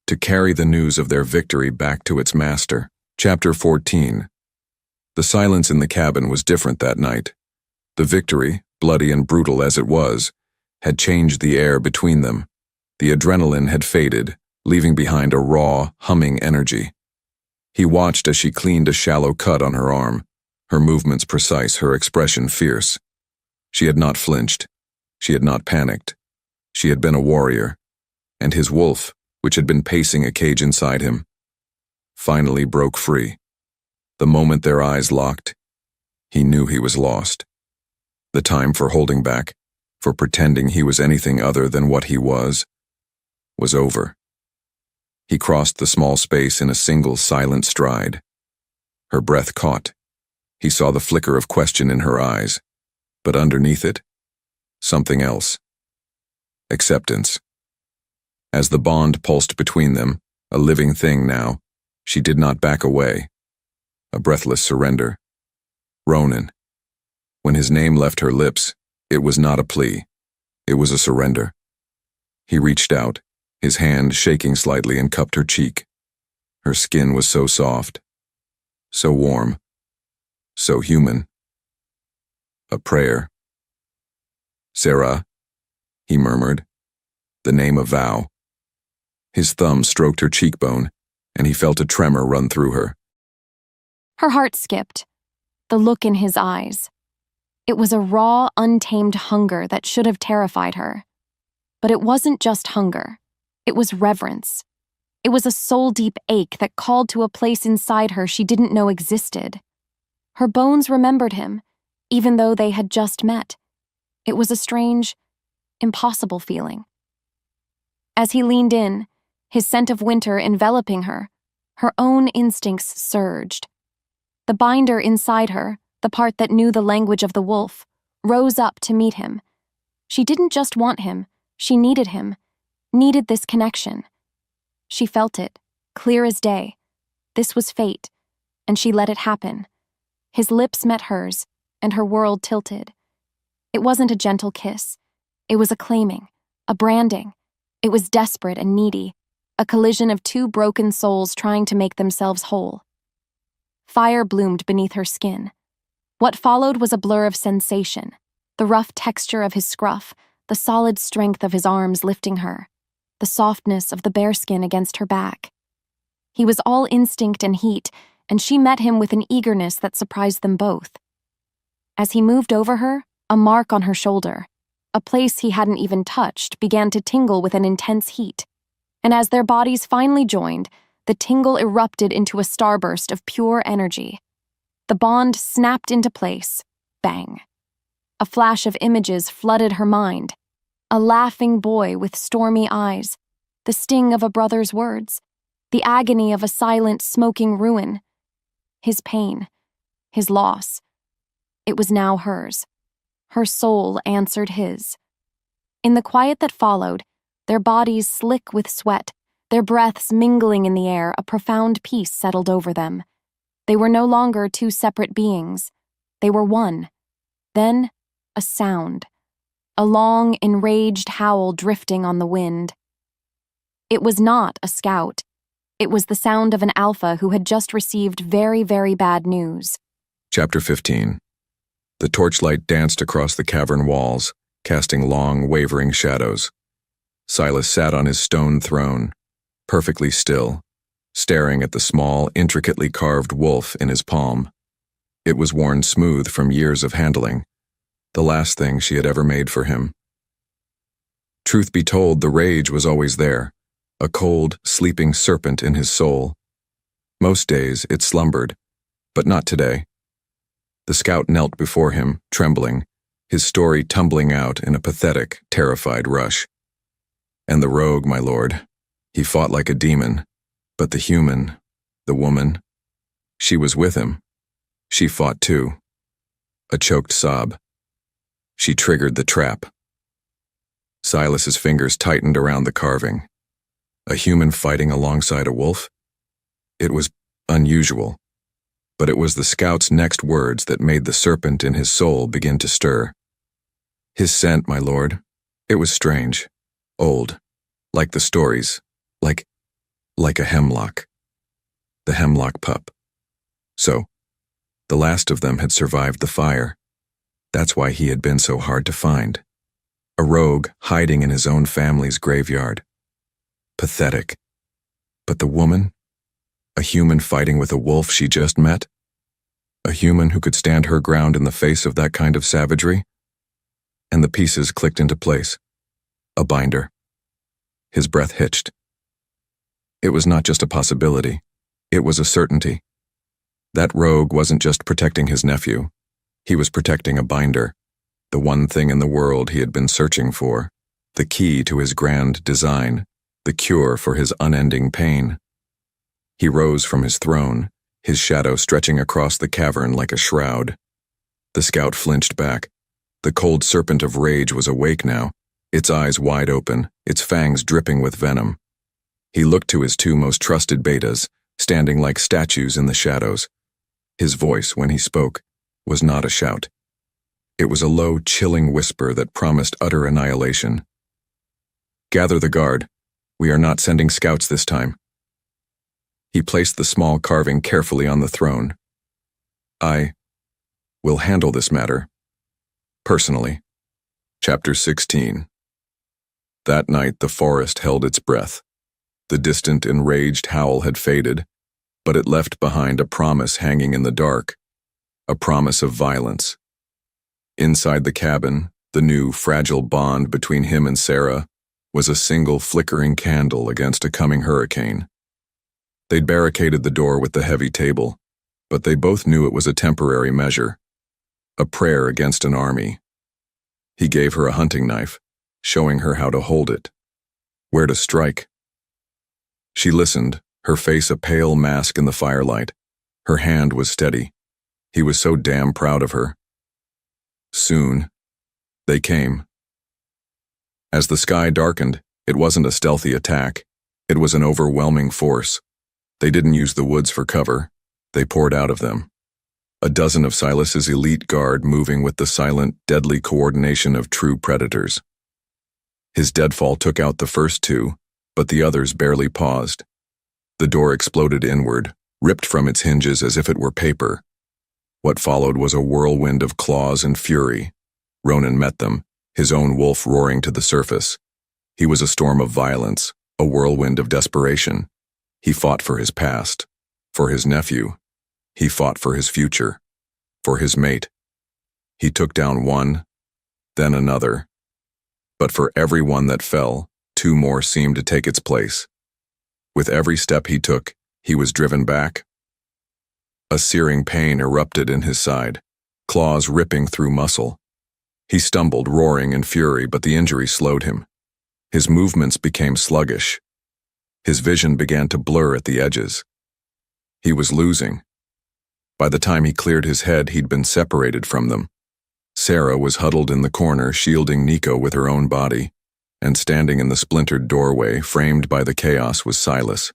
A: to carry the news of their victory back to its master. Chapter 14. The silence in the cabin was different that night. The victory, bloody and brutal as it was, had changed the air between them. The adrenaline had faded, leaving behind a raw, humming energy. He watched as she cleaned a shallow cut on her arm, her movements precise, her expression fierce. She had not flinched. She had not panicked. She had been a warrior, and his wolf, which had been pacing a cage inside him, finally broke free. The moment their eyes locked, he knew he was lost. The time for holding back, for pretending he was anything other than what he was over. He crossed the small space in a single silent stride. Her breath caught. He saw the flicker of question in her eyes, but underneath it, something else. Acceptance. As the bond pulsed between them, a living thing now, she did not back away. A breathless surrender. Ronan. When his name left her lips, it was not a plea. It was a surrender. He reached out, his hand shaking slightly, and cupped her cheek. Her skin was so soft, so warm, so human. A prayer. "Sarah," he murmured, the name a vow. His thumb stroked her cheekbone, and he felt a tremor run through her.
B: Her heart skipped, the look in his eyes. It was a raw, untamed hunger that should have terrified her. But it wasn't just hunger. It was reverence. It was a soul-deep ache that called to a place inside her she didn't know existed. Her bones remembered him, even though they had just met. It was a strange, impossible feeling. As he leaned in, his scent of winter enveloping her, her own instincts surged. The binder inside her, the part that knew the language of the wolf, rose up to meet him. She didn't just want him, She needed him, needed this connection. She felt it, clear as day. This was fate, and she let it happen. His lips met hers, and her world tilted. It wasn't a gentle kiss. It was a claiming, a branding. It was desperate and needy, a collision of two broken souls trying to make themselves whole. Fire bloomed beneath her skin. What followed was a blur of sensation, the rough texture of his scruff, the solid strength of his arms lifting her, the softness of the bearskin against her back. He was all instinct and heat, and she met him with an eagerness that surprised them both. As he moved over her, a mark on her shoulder, a place he hadn't even touched, began to tingle with an intense heat. And as their bodies finally joined, the tingle erupted into a starburst of pure energy. The bond snapped into place. Bang. A flash of images flooded her mind. A laughing boy with stormy eyes, the sting of a brother's words, the agony of a silent, smoking ruin. His pain, his loss. It was now hers. Her soul answered his. In the quiet that followed, their bodies slick with sweat, their breaths mingling in the air, a profound peace settled over them. They were no longer two separate beings. They were one. Then, a sound. A long, enraged howl drifting on the wind. It was not a scout. It was the sound of an alpha who had just received very, very bad news.
A: Chapter 15. The torchlight danced across the cavern walls, casting long, wavering shadows. Silas sat on his stone throne, perfectly still, staring at the small, intricately carved wolf in his palm. It was worn smooth from years of handling, the last thing she had ever made for him. Truth be told, the rage was always there, a cold, sleeping serpent in his soul. Most days it slumbered, but not today. The scout knelt before him, trembling, his story tumbling out in a pathetic, terrified rush. And the rogue, my lord, he fought like a demon, but the human, the woman, she was with him. She fought too. A choked sob. She triggered the trap. Silas's fingers tightened around the carving. A human fighting alongside a wolf? It was unusual, but it was the scout's next words that made the serpent in his soul begin to stir. His scent, my lord, it was strange, old, like the stories, like a hemlock. The hemlock pup. So, the last of them had survived the fire. That's why he had been so hard to find. A rogue hiding in his own family's graveyard. Pathetic. But the woman? A human fighting with a wolf she just met? A human who could stand her ground in the face of that kind of savagery? And the pieces clicked into place. A binder. His breath hitched. It was not just a possibility. It was a certainty. That rogue wasn't just protecting his nephew. He was protecting a binder, the one thing in the world he had been searching for, the key to his grand design, the cure for his unending pain. He rose from his throne, his shadow stretching across the cavern like a shroud. The scout flinched back. The cold serpent of rage was awake now, its eyes wide open, its fangs dripping with venom. He looked to his two most trusted betas, standing like statues in the shadows. His voice, when he spoke, was not a shout. It was a low, chilling whisper that promised utter annihilation. Gather the guard. We are not sending scouts this time. He placed the small carving carefully on the throne. I will handle this matter. Personally. Chapter 16. That night the forest held its breath. The distant, enraged howl had faded, but it left behind a promise hanging in the dark, a promise of violence. Inside the cabin, the new, fragile bond between him and Sarah was a single flickering candle against a coming hurricane. They'd barricaded the door with the heavy table, but they both knew it was a temporary measure, a prayer against an army. He gave her a hunting knife, showing her how to hold it, where to strike. She listened, her face a pale mask in the firelight. Her hand was steady. He was so damn proud of her. Soon, they came. As the sky darkened, it wasn't a stealthy attack. It was an overwhelming force. They didn't use the woods for cover. They poured out of them. A dozen of Silas's elite guard moving with the silent, deadly coordination of true predators. His deadfall took out the first two, but the others barely paused. The door exploded inward, ripped from its hinges as if it were paper. What followed was a whirlwind of claws and fury. Ronan met them, his own wolf roaring to the surface. He was a storm of violence, a whirlwind of desperation. He fought for his past, for his nephew. He fought for his future, for his mate. He took down one, then another. But for every one that fell, two more seemed to take its place. With every step he took, he was driven back. A searing pain erupted in his side, claws ripping through muscle. He stumbled, roaring in fury, but the injury slowed him. His movements became sluggish. His vision began to blur at the edges. He was losing. By the time he cleared his head, he'd been separated from them. Sarah was huddled in the corner, shielding Nico with her own body, and standing in the splintered doorway, framed by the chaos, was Silas.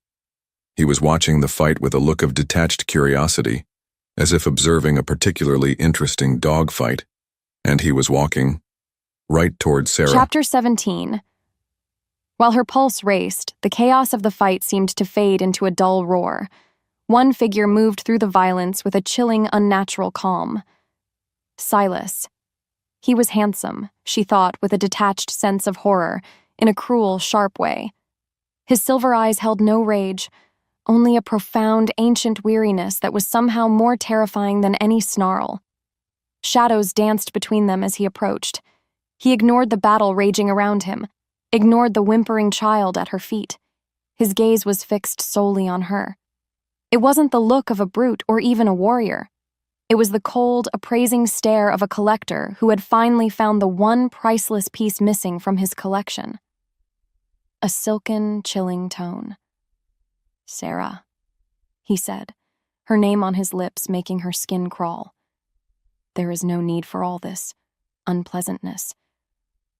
A: He was watching the fight with a look of detached curiosity, as if observing a particularly interesting dogfight, and he was walking right toward Sarah.
B: Chapter 17. While her pulse raced, the chaos of the fight seemed to fade into a dull roar. One figure moved through the violence with a chilling, unnatural calm. Silas. He was handsome, she thought with a detached sense of horror, in a cruel, sharp way. His silver eyes held no rage, only a profound, ancient weariness that was somehow more terrifying than any snarl. Shadows danced between them as he approached. He ignored the battle raging around him, ignored the whimpering child at her feet. His gaze was fixed solely on her. It wasn't the look of a brute or even a warrior. It was the cold, appraising stare of a collector who had finally found the one priceless piece missing from his collection. A silken, chilling tone. "Sarah," he said, her name on his lips making her skin crawl. "There is no need for all this unpleasantness.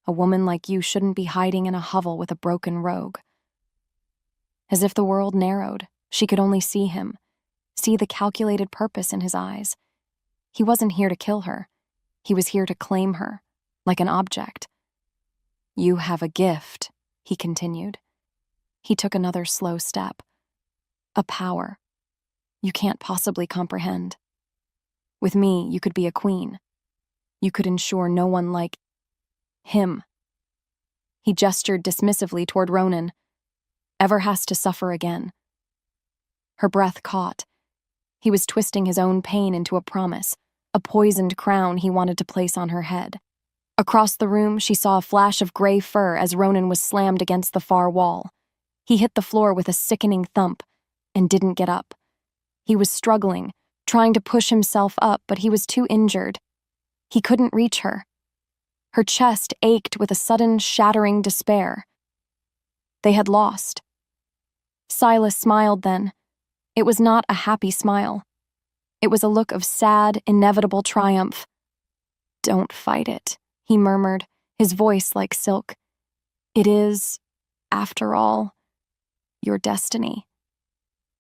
B: A woman like you shouldn't be hiding in a hovel with a broken rogue." As if the world narrowed, she could only see him, see the calculated purpose in his eyes. He wasn't here to kill her. He was here to claim her, like an object. "You have a gift," he continued. He took another slow step. "A power you can't possibly comprehend. With me, you could be a queen. You could ensure no one like him." He gestured dismissively toward Ronan. "Ever has to suffer again." Her breath caught. He was twisting his own pain into a promise, a poisoned crown he wanted to place on her head. Across the room, she saw a flash of gray fur as Ronan was slammed against the far wall. He hit the floor with a sickening thump and didn't get up. He was struggling, trying to push himself up, but he was too injured. He couldn't reach her. Her chest ached with a sudden, shattering despair. They had lost. Silas smiled then. It was not a happy smile. It was a look of sad, inevitable triumph. "Don't fight it," he murmured, his voice like silk. "It is, after all, your destiny."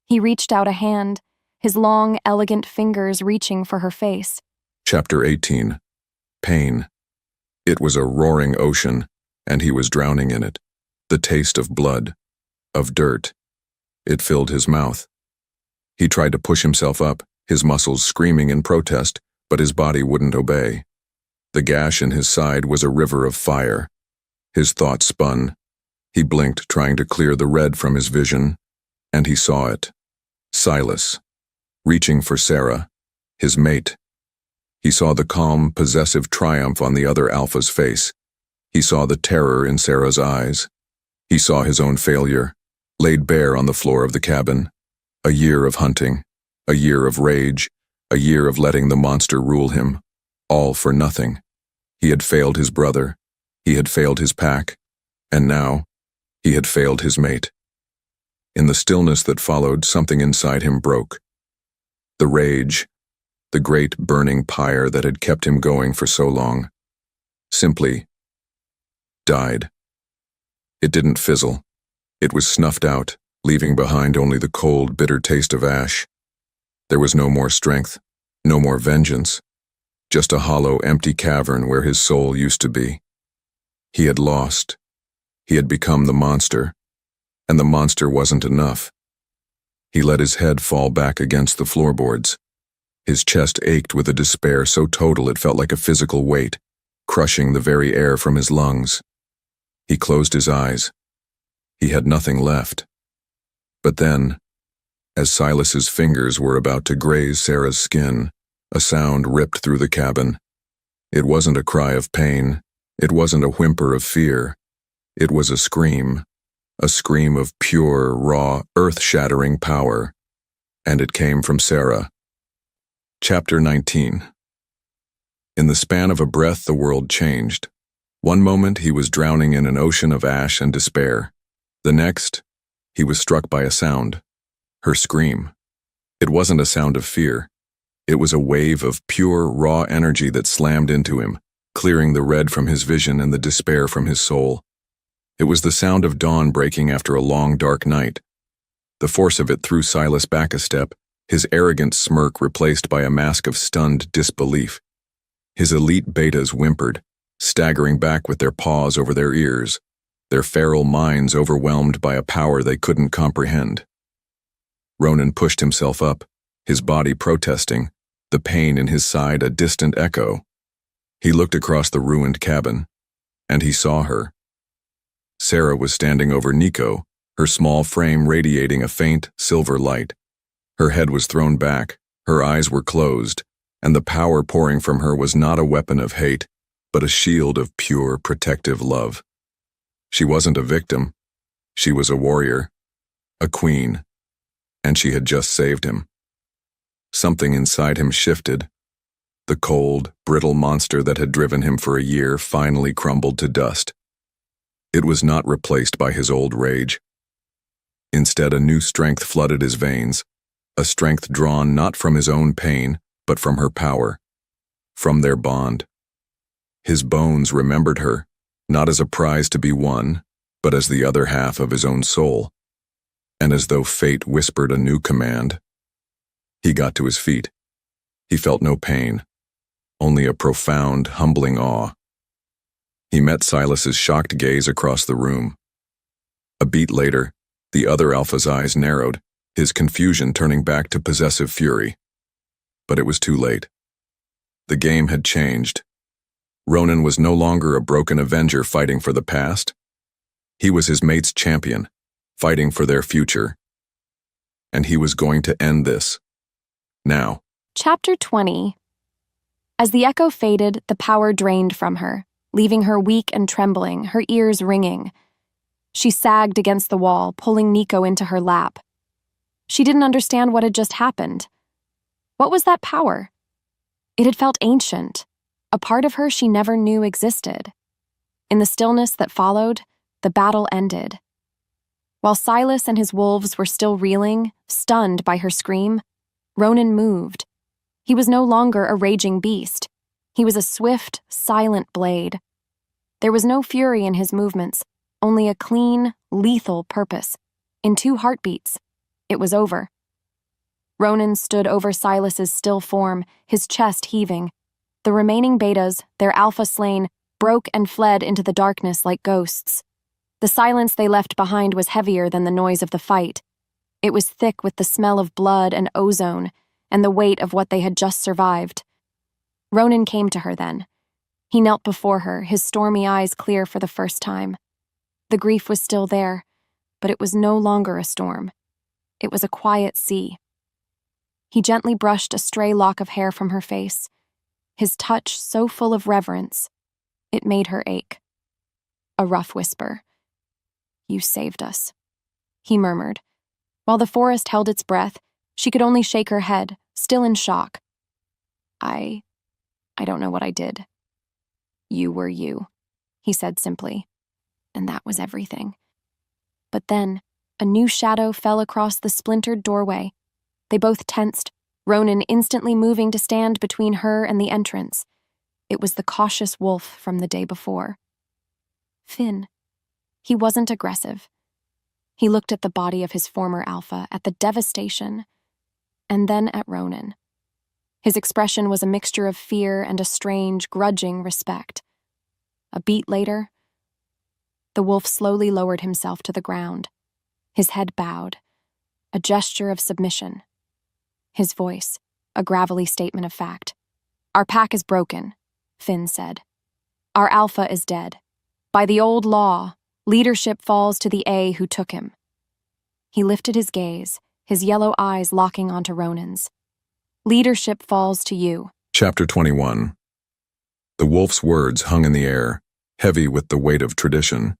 B: He reached out a hand, his long, elegant fingers reaching for her face.
A: Chapter 18. Pain. It was a roaring ocean, and he was drowning in it. The taste of blood, of dirt. It filled his mouth. He tried to push himself up, his muscles screaming in protest, but his body wouldn't obey. The gash in his side was a river of fire. His thoughts spun. He blinked, trying to clear the red from his vision, and he saw it. Silas, reaching for Sarah, his mate. He saw the calm, possessive triumph on the other alpha's face. He saw the terror in Sarah's eyes. He saw his own failure, laid bare on the floor of the cabin. A year of hunting, a year of rage, a year of letting the monster rule him, all for nothing. He had failed his brother, he had failed his pack, and now he had failed his mate. In the stillness that followed, something inside him broke. The rage, the great burning pyre that had kept him going for so long, simply died. It didn't fizzle. It was snuffed out, leaving behind only the cold, bitter taste of ash. There was no more strength, no more vengeance, just a hollow, empty cavern where his soul used to be. He had lost. He had become the monster, and the monster wasn't enough. He let his head fall back against the floorboards. His chest ached with a despair so total it felt like a physical weight, crushing the very air from his lungs. He closed his eyes. He had nothing left. But then, as Silas's fingers were about to graze Sarah's skin, a sound ripped through the cabin. It wasn't a cry of pain. It wasn't a whimper of fear. It was a scream of pure, raw, earth-shattering power. And it came from Sarah. Chapter 19. In the span of a breath, the world changed. One moment, he was drowning in an ocean of ash and despair. The next, he was struck by a sound. Her scream. It wasn't a sound of fear. It was a wave of pure, raw energy that slammed into him, clearing the red from his vision and the despair from his soul. It was the sound of dawn breaking after a long, dark night. The force of it threw Silas back a step, his arrogant smirk replaced by a mask of stunned disbelief. His elite betas whimpered, staggering back with their paws over their ears, their feral minds overwhelmed by a power they couldn't comprehend. Ronan pushed himself up, his body protesting, the pain in his side a distant echo. He looked across the ruined cabin, and he saw her. Sarah was standing over Nico, her small frame radiating a faint, silver light. Her head was thrown back, her eyes were closed, and the power pouring from her was not a weapon of hate, but a shield of pure, protective love. She wasn't a victim. She was a warrior, a queen, and she had just saved him. Something inside him shifted. The cold, brittle monster that had driven him for a year finally crumbled to dust. It was not replaced by his old rage. Instead, a new strength flooded his veins, a strength drawn not from his own pain, but from her power, from their bond. His bones remembered her, not as a prize to be won, but as the other half of his own soul. And as though fate whispered a new command, he got to his feet. He felt no pain, only a profound, humbling awe. He met Silas's shocked gaze across the room. A beat later, the other alpha's eyes narrowed, his confusion turning back to possessive fury. But it was too late. The game had changed. Ronan was no longer a broken avenger fighting for the past. He was his mate's champion, fighting for their future. And he was going to end this. Now.
B: Chapter 20. As the echo faded, the power drained from her, leaving her weak and trembling, her ears ringing. She sagged against the wall, pulling Nico into her lap. She didn't understand what had just happened. What was that power? It had felt ancient, a part of her she never knew existed. In the stillness that followed, the battle ended. While Silas and his wolves were still reeling, stunned by her scream, Ronan moved. He was no longer a raging beast. He was a swift, silent blade. There was no fury in his movements, only a clean, lethal purpose. In 2 heartbeats, it was over. Ronan stood over Silas's still form, his chest heaving. The remaining betas, their alpha slain, broke and fled into the darkness like ghosts. The silence they left behind was heavier than the noise of the fight. It was thick with the smell of blood and ozone, and the weight of what they had just survived. Ronan came to her then. He knelt before her, his stormy eyes clear for the first time. The grief was still there, but it was no longer a storm. It was a quiet sea. He gently brushed a stray lock of hair from her face, his touch so full of reverence, it made her ache. A rough whisper. "You saved us," he murmured. While the forest held its breath, she could only shake her head, still in shock. I don't know what I did. You were you," he said simply. And that was everything. But then, a new shadow fell across the splintered doorway. They both tensed, Ronan instantly moving to stand between her and the entrance. It was the cautious wolf from the day before. "Finn," He wasn't aggressive. He looked at the body of his former alpha, at the devastation, and then at Ronan. His expression was a mixture of fear and a strange, grudging respect. A beat later, the wolf slowly lowered himself to the ground, his head bowed, a gesture of submission. His voice, a gravelly statement of fact. "Our pack is broken," Finn said. "Our alpha is dead. By the old law, leadership falls to the A who took him." He lifted his gaze, his yellow eyes locking onto Ronan's. "Leadership falls to you."
A: Chapter 21. The wolf's words hung in the air, heavy with the weight of tradition.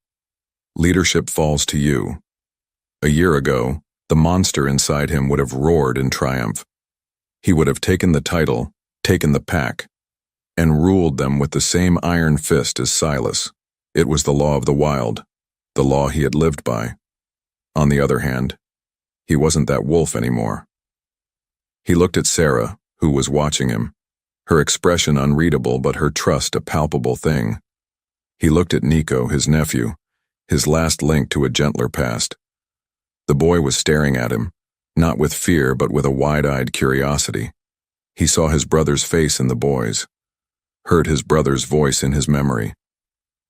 A: Leadership falls to you. A year ago, the monster inside him would have roared in triumph. He would have taken the title, taken the pack, and ruled them with the same iron fist as Silas. It was the law of the wild, the law he had lived by. On the other hand, he wasn't that wolf anymore. He looked at Sarah, who was watching him, her expression unreadable but her trust a palpable thing. He looked at Nico, his nephew, his last link to a gentler past. The boy was staring at him, not with fear but with a wide-eyed curiosity. He saw his brother's face in the boy's, heard his brother's voice in his memory.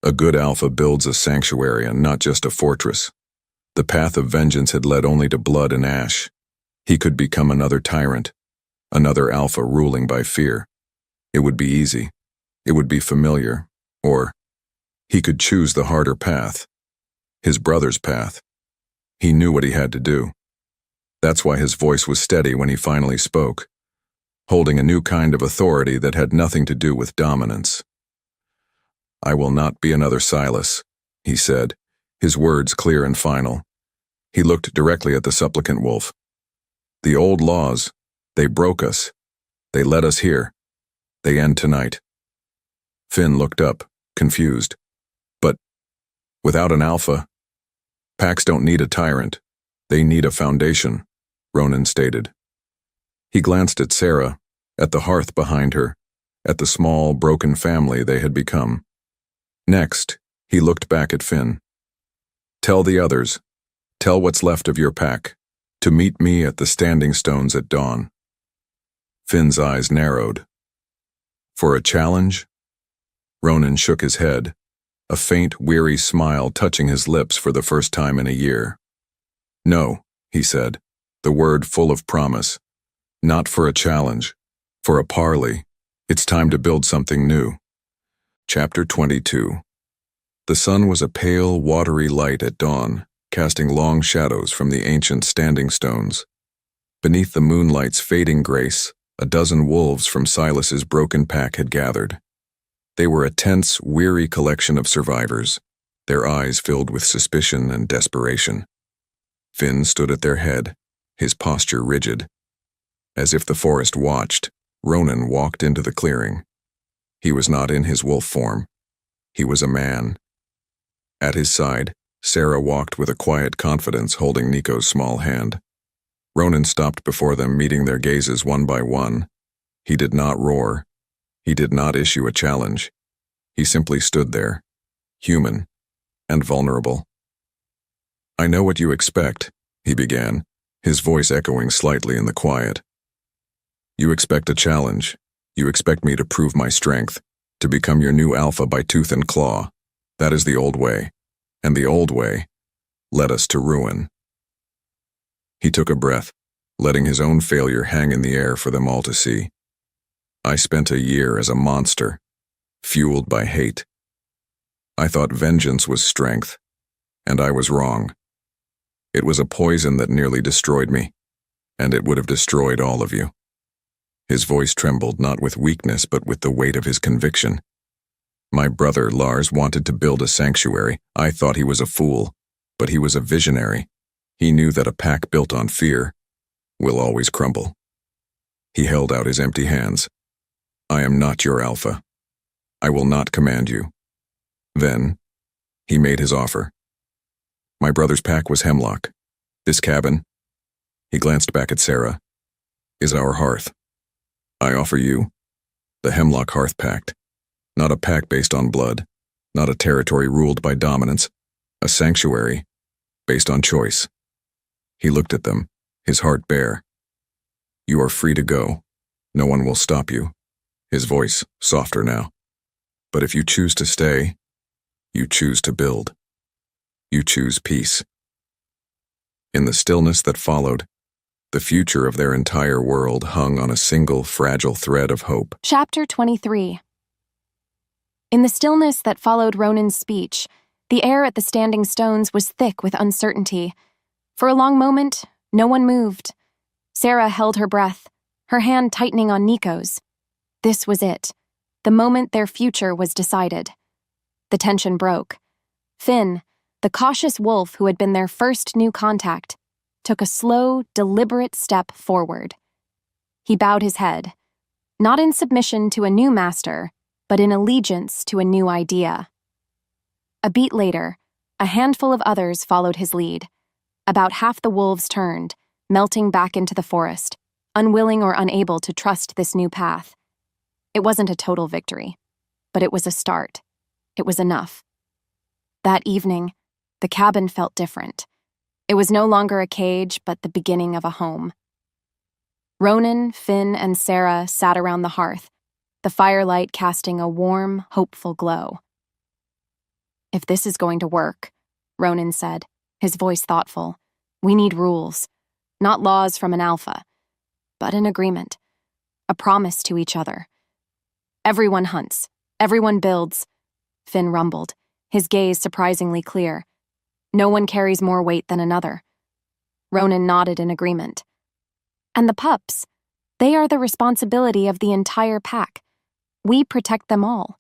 A: A good alpha builds a sanctuary and not just a fortress. The path of vengeance had led only to blood and ash. He could become another tyrant, another alpha ruling by fear. It would be easy. It would be familiar. Or he could choose the harder path, his brother's path. He knew what he had to do. That's why his voice was steady when he finally spoke, holding a new kind of authority that had nothing to do with dominance. "I will not be another Silas," he said, his words clear and final. He looked directly at the supplicant wolf. "The old laws, they broke us. They led us here. They end tonight." Finn looked up, confused. "But without an alpha, packs don't need a tyrant. They need a foundation," Ronan stated. He glanced at Sarah, at the hearth behind her, at the small, broken family they had become. Next, he looked back at Finn. "Tell the others, tell what's left of your pack, to meet me at the standing stones at dawn." Finn's eyes narrowed. "For a challenge?" Ronan shook his head, a faint, weary smile touching his lips for the first time in a year. "No," he said, the word full of promise. "Not for a challenge, for a parley. It's time to build something new." Chapter 22. The sun was a pale, watery light at dawn, casting long shadows from the ancient standing stones. Beneath the moonlight's fading grace, a dozen wolves from Silas's broken pack had gathered. They were a tense, weary collection of survivors, their eyes filled with suspicion and desperation. Finn stood at their head, his posture rigid. As if the forest watched, Ronan walked into the clearing. He was not in his wolf form. He was a man. At his side, Sarah walked with a quiet confidence, holding Nico's small hand. Ronan stopped before them, meeting their gazes one by one. He did not roar. He did not issue a challenge. He simply stood there, human and vulnerable. "I know what you expect," he began, his voice echoing slightly in the quiet. "You expect a challenge. You expect me to prove my strength, to become your new alpha by tooth and claw. That is the old way, and the old way led us to ruin." He took a breath, letting his own failure hang in the air for them all to see. "I spent a year as a monster, fueled by hate. I thought vengeance was strength, and I was wrong. It was a poison that nearly destroyed me, and it would have destroyed all of you." His voice trembled not with weakness but with the weight of his conviction. "My brother Lars wanted to build a sanctuary. I thought he was a fool, but he was a visionary. He knew that a pack built on fear will always crumble." He held out his empty hands. "I am not your alpha. I will not command you." Then, he made his offer. "My brother's pack was hemlock. This cabin," he glanced back at Sarah, "is our hearth. I offer you the Hemlock Hearth Pact, not a pact based on blood, not a territory ruled by dominance, A sanctuary, based on choice. He looked at them, his heart bare. You are free to go. No one will stop you. His voice softer now. But if you choose to stay, you choose to build. You choose peace. In the stillness that followed, the future of their entire world hung on a single fragile thread of hope.
B: Chapter 23. In the stillness that followed Ronan's speech, the air at the Standing Stones was thick with uncertainty. For a long moment, no one moved. Sarah held her breath, her hand tightening on Nico's. This was it, the moment their future was decided. The tension broke. Finn, the cautious wolf who had been their first new contact, took a slow, deliberate step forward. He bowed his head, not in submission to a new master, but in allegiance to a new idea. A beat later, a handful of others followed his lead. About half the wolves turned, melting back into the forest, unwilling or unable to trust this new path. It wasn't a total victory, but it was a start. It was enough. That evening, the cabin felt different. It was no longer a cage, but the beginning of a home. Ronan, Finn, and Sarah sat around the hearth, the firelight casting a warm, hopeful glow. If this is going to work, Ronan said, his voice thoughtful, we need rules, not laws from an alpha, but an agreement, a promise to each other. Everyone hunts, everyone builds, Finn rumbled, his gaze surprisingly clear. No one carries more weight than another. Ronan nodded in agreement. And the pups, they are the responsibility of the entire pack. We protect them all.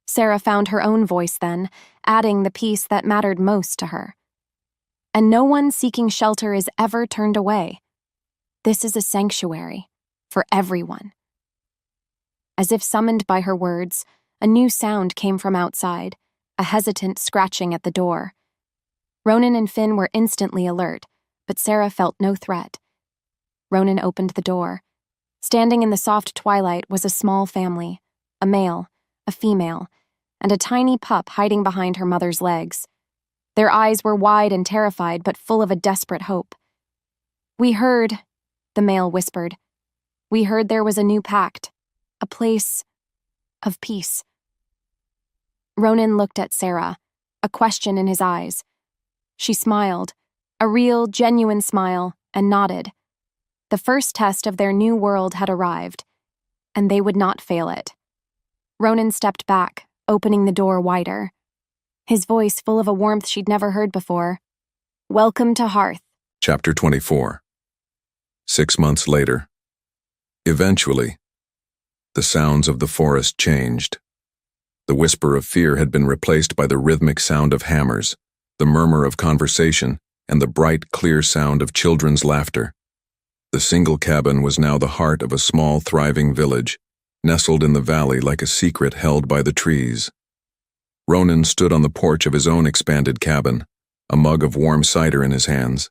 B: Sarah found her own voice then, adding the piece that mattered most to her. And no one seeking shelter is ever turned away. This is a sanctuary for everyone. As if summoned by her words, a new sound came from outside, a hesitant scratching at the door. Ronan and Finn were instantly alert, but Sarah felt no threat. Ronan opened the door. Standing in the soft twilight was a small family, a male, a female, and a tiny pup hiding behind her mother's legs. Their eyes were wide and terrified, but full of a desperate hope. We heard, the male whispered. We heard there was a new pact, a place of peace. Ronan looked at Sarah, a question in his eyes. She smiled, a real, genuine smile, and nodded. The first test of their new world had arrived, and they would not fail it. Ronan stepped back, opening the door wider. His voice full of a warmth she'd never heard before. Welcome to Hearth.
A: Chapter 24. 6 months later. Eventually, the sounds of the forest changed. The whisper of fear had been replaced by the rhythmic sound of hammers, the murmur of conversation, and the bright, clear sound of children's laughter. The single cabin was now the heart of a small, thriving village, nestled in the valley like a secret held by the trees. Ronan stood on the porch of his own expanded cabin, a mug of warm cider in his hands.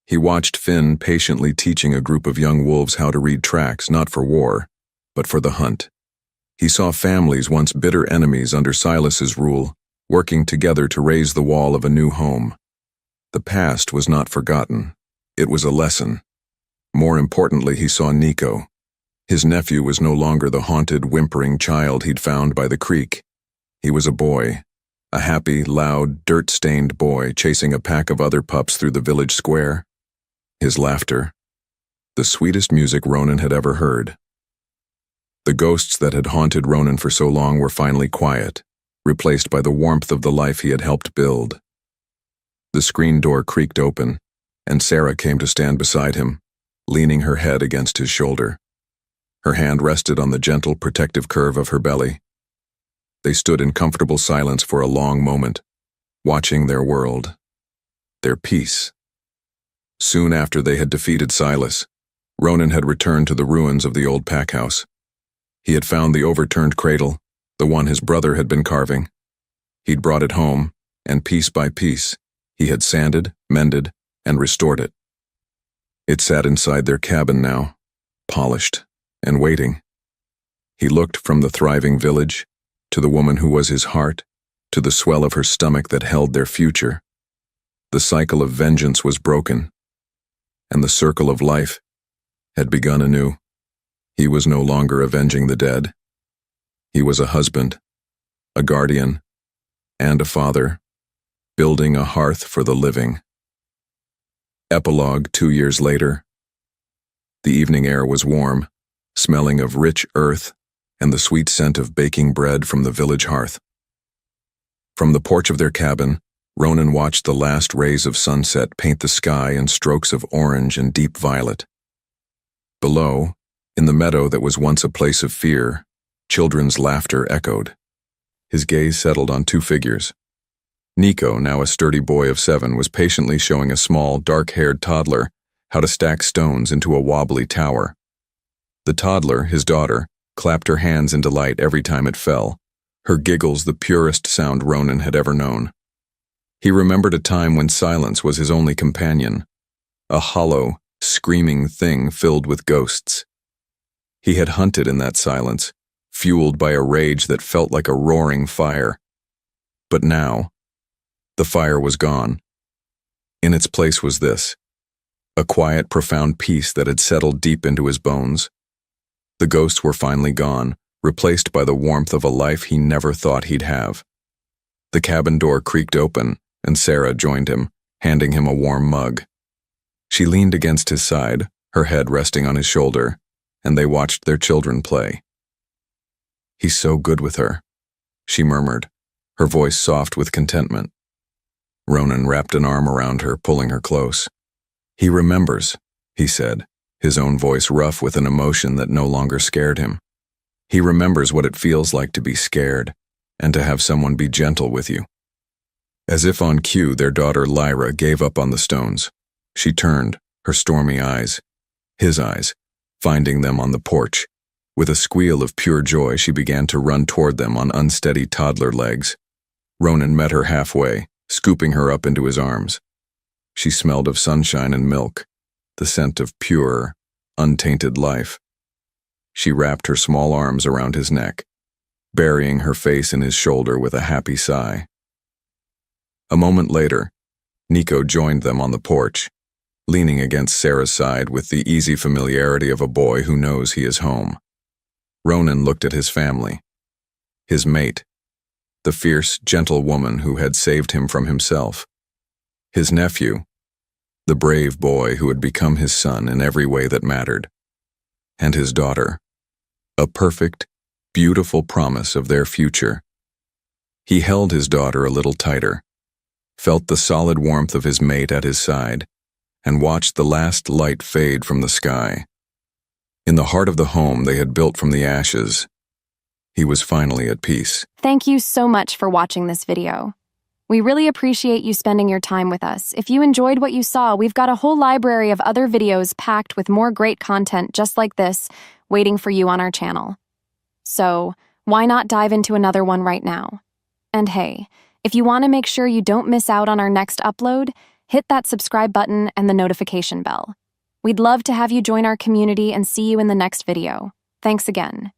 A: He watched Finn patiently teaching a group of young wolves how to read tracks not for war, but for the hunt. He saw families once bitter enemies under Silas's rule, working together to raise the wall of a new home. The past was not forgotten. It was a lesson. More importantly, he saw Nico. His nephew was no longer the haunted, whimpering child he'd found by the creek. He was a boy, a happy, loud, dirt-stained boy chasing a pack of other pups through the village square. His laughter, the sweetest music Ronan had ever heard. The ghosts that had haunted Ronan for so long were finally quiet, replaced by the warmth of the life he had helped build. The screen door creaked open, and Sarah came to stand beside him, leaning her head against his shoulder. Her hand rested on the gentle, protective curve of her belly. They stood in comfortable silence for a long moment, watching their world, their peace. Soon after they had defeated Silas, Ronan had returned to the ruins of the old pack house. He had found the overturned cradle, the one his brother had been carving. He'd brought it home, and piece by piece, he had sanded, mended, and restored it. It sat inside their cabin now, polished and waiting. He looked from the thriving village to the woman who was his heart to the swell of her stomach that held their future. The cycle of vengeance was broken, and the circle of life had begun anew. He was no longer avenging the dead. He was a husband, a guardian, and a father, building a hearth for the living. Epilogue 2 years later. The evening air was warm, smelling of rich earth and the sweet scent of baking bread from the village hearth. From the porch of their cabin, Ronan watched the last rays of sunset paint the sky in strokes of orange and deep violet. Below, in the meadow that was once a place of fear, children's laughter echoed. His gaze settled on two figures. Nico, now a sturdy boy of 7, was patiently showing a small, dark-haired toddler how to stack stones into a wobbly tower. The toddler, his daughter, clapped her hands in delight every time it fell, her giggles the purest sound Ronan had ever known. He remembered a time when silence was his only companion, a hollow, screaming thing filled with ghosts. He had hunted in that silence, fueled by a rage that felt like a roaring fire. But now, the fire was gone. In its place was this, a quiet, profound peace that had settled deep into his bones. The ghosts were finally gone, replaced by the warmth of a life he never thought he'd have. The cabin door creaked open, and Sarah joined him, handing him a warm mug. She leaned against his side, her head resting on his shoulder, and they watched their children play. "He's so good with her," she murmured, her voice soft with contentment. Ronan wrapped an arm around her, pulling her close. "He remembers," he said, his own voice rough with an emotion that no longer scared him. "He remembers what it feels like to be scared, and to have someone be gentle with you." As if on cue, their daughter Lyra gave up on the stones. She turned, her stormy eyes, his eyes, finding them on the porch. With a squeal of pure joy, she began to run toward them on unsteady toddler legs. Ronan met her halfway, scooping her up into his arms. She smelled of sunshine and milk, the scent of pure, untainted life. She wrapped her small arms around his neck, burying her face in his shoulder with a happy sigh. A moment later, Nico joined them on the porch, leaning against Sarah's side with the easy familiarity of a boy who knows he is home. Ronan looked at his family, his mate, the fierce, gentle woman who had saved him from himself, his nephew, the brave boy who had become his son in every way that mattered, and his daughter, a perfect, beautiful promise of their future. He held his daughter a little tighter, felt the solid warmth of his mate at his side, and watched the last light fade from the sky. In the heart of the home they had built from the ashes, he was finally at peace.
B: Thank you so much for watching this video. We really appreciate you spending your time with us. If you enjoyed what you saw, we've got a whole library of other videos packed with more great content just like this waiting for you on our channel. So, why not dive into another one right now? And hey, if you want to make sure you don't miss out on our next upload, hit that subscribe button and the notification bell. We'd love to have you join our community and see you in the next video. Thanks again.